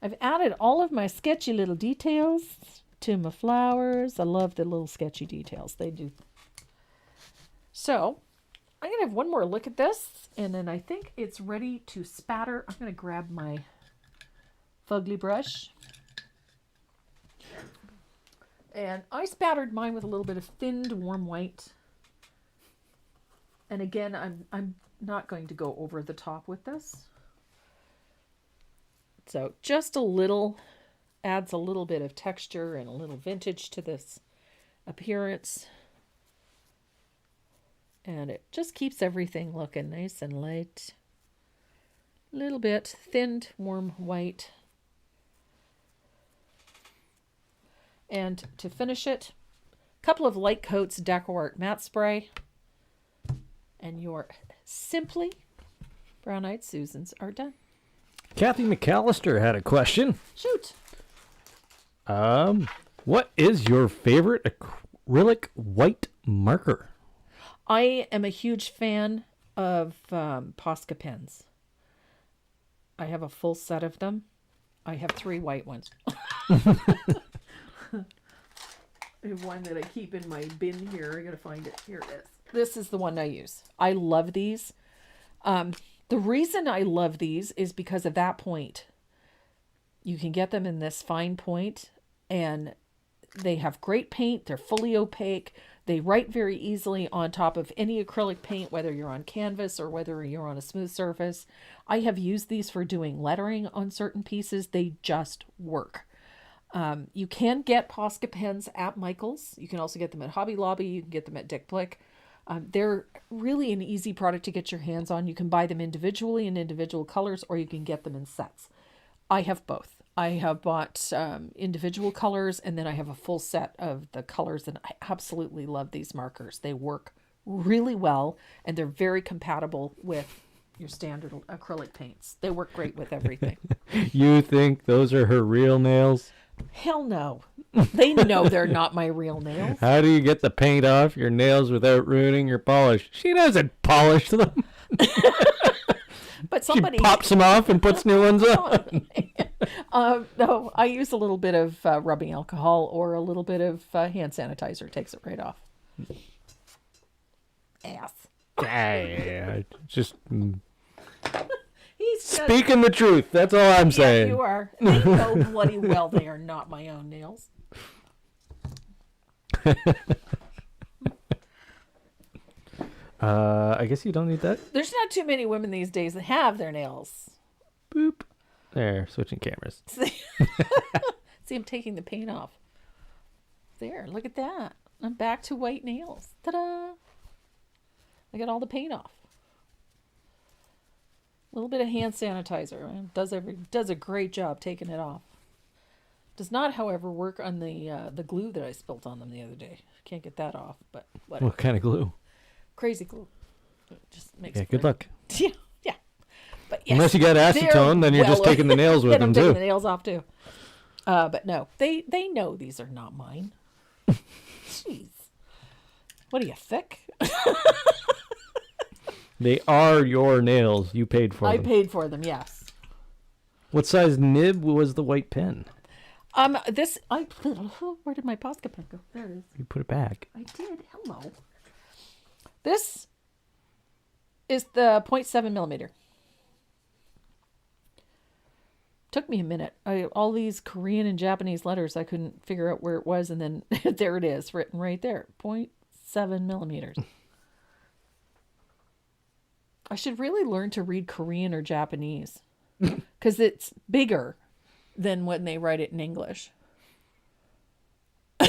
I've added all of my sketchy little details to my flowers. I love the little sketchy details. They do. So I'm going to have one more look at this, and then I think it's ready to spatter. I'm going to grab my fugly brush. And I spattered mine with a little bit of thinned warm white. And again, I'm not going to go over the top with this. So just a little, adds a little bit of texture and a little vintage to this appearance. And it just keeps everything looking nice and light. A little bit thinned warm white. And to finish it, a couple of light coats Decor Art Matte Spray. And your Simply Brown-Eyed Susans are done. Kathy McAllister had a question. Shoot. What is your favorite acrylic white marker? I am a huge fan of Posca pens. I have a full set of them. I have 3 white ones. I have one that I keep in my bin here. I gotta find it. Here it is. This is the one I use. I love these. The reason I love these is because of that point. You can get them in this fine point, and they have great paint. They're fully opaque. They write very easily on top of any acrylic paint, whether you're on canvas or whether you're on a smooth surface. I have used these for doing lettering on certain pieces. They just work. You can get Posca pens at Michael's. You can also get them at Hobby Lobby. You can get them at Dick Blick. They're really an easy product to get your hands on. You can buy them individually in individual colors, or you can get them in sets. I have both. I have bought individual colors, and then I have a full set of the colors, and I absolutely love these markers. They work really well, and they're very compatible with your standard acrylic paints. They work great with everything. You think those are her real nails? Hell no. They know they're not my real nails. How do you get the paint off your nails without ruining your polish? She doesn't polish them. But somebody She pops them off and puts new ones on. No, I use a little bit of rubbing alcohol or a little bit of hand sanitizer. Takes it right off. Ass. Yeah, just He's just, speaking the truth. That's all I'm saying. you are. They know bloody well they are not my own nails. I guess you don't need that. There's not too many women these days that have their nails. Boop. There, switching cameras. See, I'm taking the paint off. There, look at that. I'm back to white nails. Ta-da! I got all the paint off. A little bit of hand sanitizer. Does a great job taking it off. Does not, however, work on the glue that I spilled on them the other day. Can't get that off, but whatever. What kind of glue? Crazy glue. It just makes Yeah, good luck. Yeah, yeah. But yes, Unless you got acetone, then you're just taking the nails with then them I'm taking too. the nails off too. But no, they know these are not mine. Jeez, what are you, thick? They are your nails. You paid for I them. paid for them. Yes. What size nib was the white pen? Where did my Posca pen go? There it is. You put it back. I did. Hello. This is the 0.7 millimeter. Took me a minute. All these Korean and Japanese letters, I couldn't figure out where it was, and then there it is, written right there. 0.7 millimeters. I should really learn to read Korean or Japanese because it's bigger than when they write it in English. I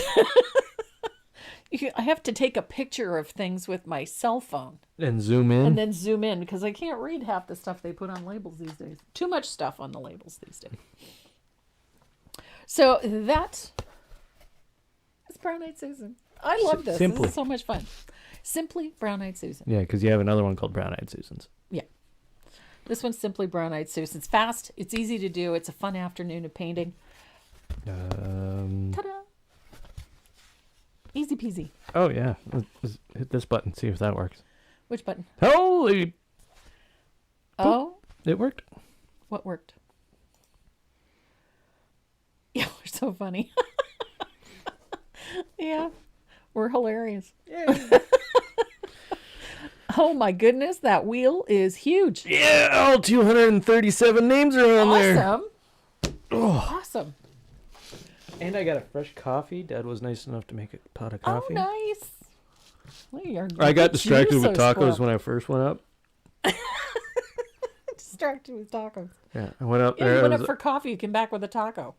have to take a picture of things with my cell phone And zoom in. and then zoom in because I can't read half the stuff they put on labels these days. Too much stuff on the labels these days. So that is Brown Eyed Susan. I love this. Simply. This is so much fun. Simply Brown Eyed Susan. Yeah, because you have another one called Brown Eyed Susans. Yeah. This one's Simply Brown Eyed Susan. It's fast. It's easy to do. It's a fun afternoon of painting. Ta-da! Easy peasy. Oh, yeah. Let's hit this button, see if that works. Which button? Holy... Oh? It worked. What worked? Yeah, we're so funny. Yeah, we're hilarious. Yeah. Oh my goodness, that wheel is huge. Yeah, all 237 names are on there. Awesome. Oh. Awesome. And I got a fresh coffee. Dad was nice enough to make a pot of coffee. Oh, nice. Well, I got distracted with tacos when I first went up. Distracted with tacos. Yeah, I went up Yeah, there. you went up for coffee. You came back with a taco.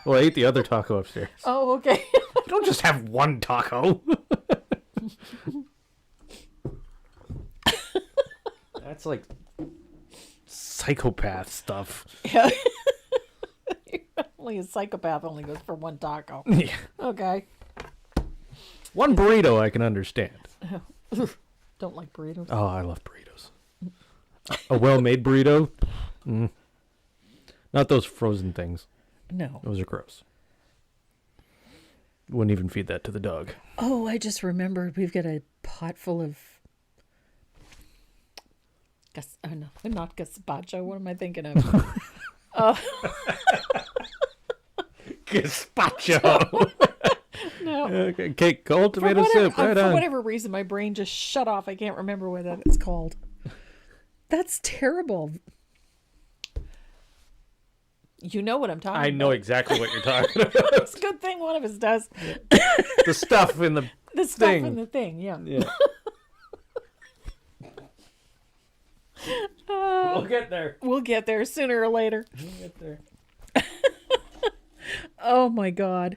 Well, I ate the other taco upstairs. Oh, okay. Don't just have one taco. That's like psychopath stuff. Yeah. Only a psychopath only goes for one taco. Yeah. Okay. One burrito I can understand. Don't like burritos. Oh, I love burritos. A well-made burrito? Mm. Not those frozen things. No. Those are gross. Wouldn't even feed that to the dog. Oh, I just remembered we've got a pot full of... no, not gazpacho. What am I thinking of? Gazpacho. No. Okay, cold tomato soup. Right for on. whatever reason, my brain just shut off. I can't remember what that is called. That's terrible. You know what I'm talking about. I know exactly what you're talking about. It's a good thing one of us does. The stuff in the stuff thing. in the thing, yeah. We'll get there. We'll get there sooner or later. We'll get there. Oh my God.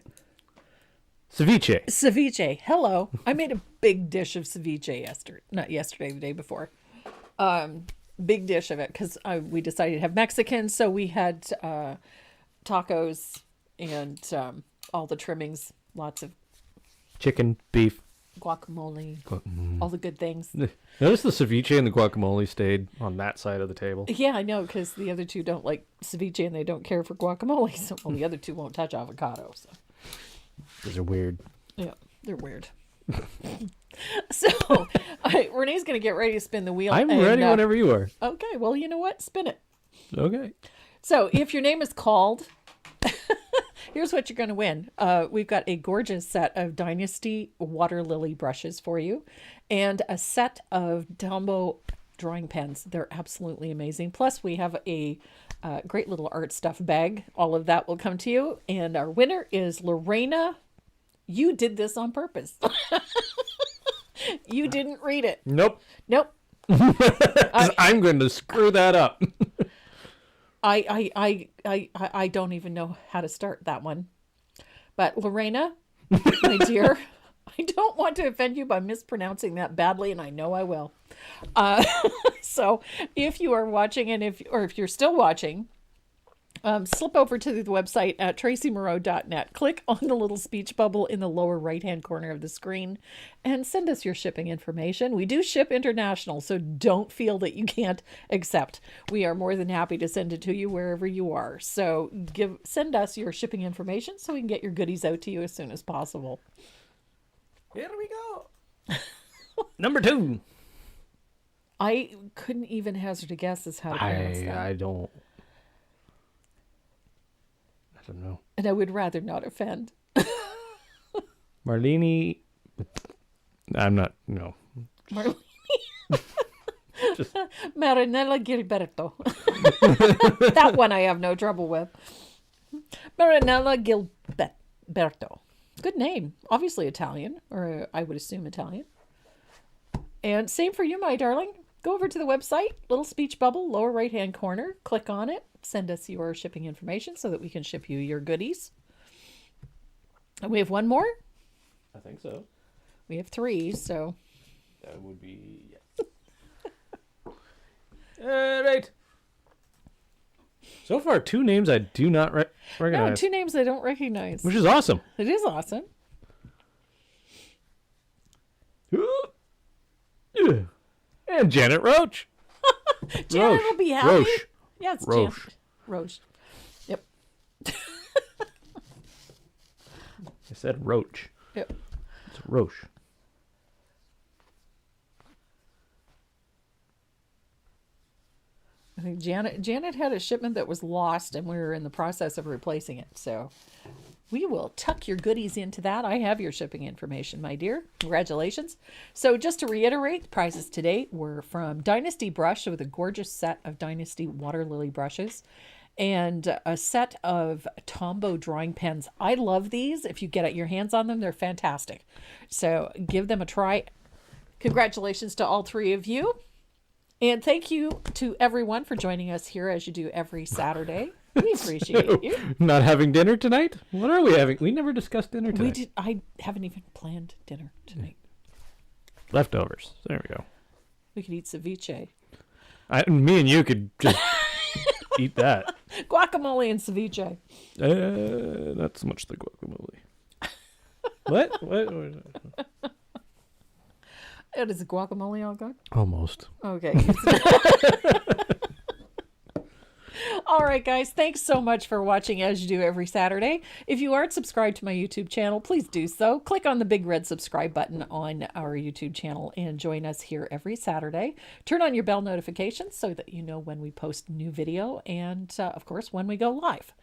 Ceviche. Ceviche. Hello. I made a big dish of ceviche yesterday. Not yesterday, the day before. Big dish of it because we decided to have Mexican. So we had tacos and all the trimmings, lots of Chicken, beef. guacamole, all the good things. Notice the ceviche and the guacamole stayed on that side of the table. Yeah, I know, because the other two don't like ceviche and they don't care for guacamole. So, well, the other two won't touch avocado. So. Those are weird. Yeah, they're weird. So, Renee's going to get ready to spin the wheel. I'm ready whenever you are. Okay, well, you know what? Spin it. Okay. So, if your name is called, here's what you're going to win. We've got a gorgeous set of Dynasty water lily brushes for you and a set of Dumbo drawing pens. They're absolutely amazing. Plus, we have a great little art stuff bag. All of that will come to you. And our winner is Lorena. You did this on purpose. You didn't read it. Nope. Nope. 'Cause I'm going to screw that up. I don't even know how to start that one. But Lorena, my dear, I don't want to offend you by mispronouncing that badly, and I know I will. So if you are watching, and if you're still watching, slip over to the website at tracymoreau.net. Click on the little speech bubble in the lower right-hand corner of the screen and send us your shipping information. We do ship international, so don't feel that you can't accept. We are more than happy to send it to you wherever you are. So send us your shipping information so we can get your goodies out to you as soon as possible. Here we go. Number 2. I couldn't even hazard a guess as how to pronounce that. I don't know. And I would rather not offend. Marlene. I'm not. No. Marlene. Marinella Gilberto. That one I have no trouble with. Marinella Gilberto. Good name. Obviously Italian, or I would assume Italian. And same for you, my darling. Go over to the website, little speech bubble, lower right-hand corner. Click on it. Send us your shipping information so that we can ship you your goodies. And we have one more. I think so. We have 3, so. That would be. Yeah. All right. So far, 2 names I do not recognize. No, 2 names I don't recognize. Which is awesome. It is awesome. And Janet Roach. Janet will be happy. Roche. Yeah, it's Roche. Janet. Roche. Yep. I said Roach. Yep. It's Roche. I think Janet had a shipment that was lost, and we were in the process of replacing it. So we will tuck your goodies into that. I have your shipping information, my dear. Congratulations. So just to reiterate, the prizes today were from Dynasty Brush with a gorgeous set of Dynasty Water Lily brushes and a set of Tombow drawing pens. I love these. If you get your hands on them, they're fantastic. So give them a try. Congratulations to all three of you. And thank you to everyone for joining us here as you do every Saturday. We appreciate you. Not having dinner tonight? What are we having? We never discussed dinner tonight. I haven't even planned dinner tonight. Leftovers. There we go. We could eat ceviche. Me and you could just eat that. Guacamole and ceviche. Not so much the guacamole. What? Is the guacamole all gone? Almost. Okay. All right, guys. Thanks so much for watching as you do every Saturday. If you aren't subscribed to my YouTube channel, please do so. Click on the big red subscribe button on our YouTube channel and join us here every Saturday. Turn on your bell notifications so that you know when we post new video and, of course, when we go live.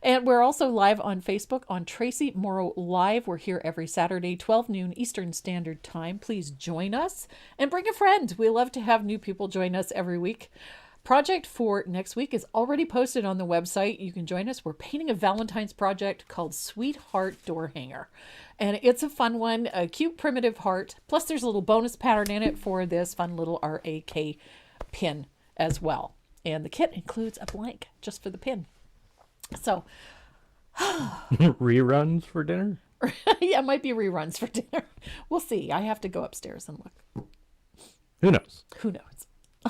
And we're also live on Facebook on Tracy Morrow Live. We're here every Saturday, 12 noon Eastern Standard Time. Please join us and bring a friend. We love to have new people join us every week. Project for next week is already posted on the website. You can join us. We're painting a Valentine's project called Sweetheart Door Hanger. And it's a fun one, a cute primitive heart. Plus there's a little bonus pattern in it for this fun little RAK pin as well. And the kit includes a blank just for the pin. So reruns for dinner? Yeah, it might be reruns for dinner. We'll see. I have to go upstairs and look. Who knows? Who knows?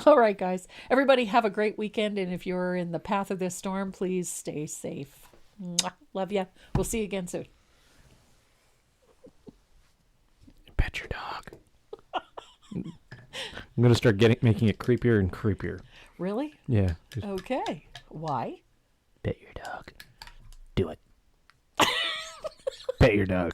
All right, guys. Everybody have a great weekend. And if you're in the path of this storm, please stay safe. Mwah. Love you. We'll see you again soon. Pet your dog. I'm going to start making it creepier and creepier. Really? Yeah. Okay. Why? Pet your dog. Do it. Pet your dog.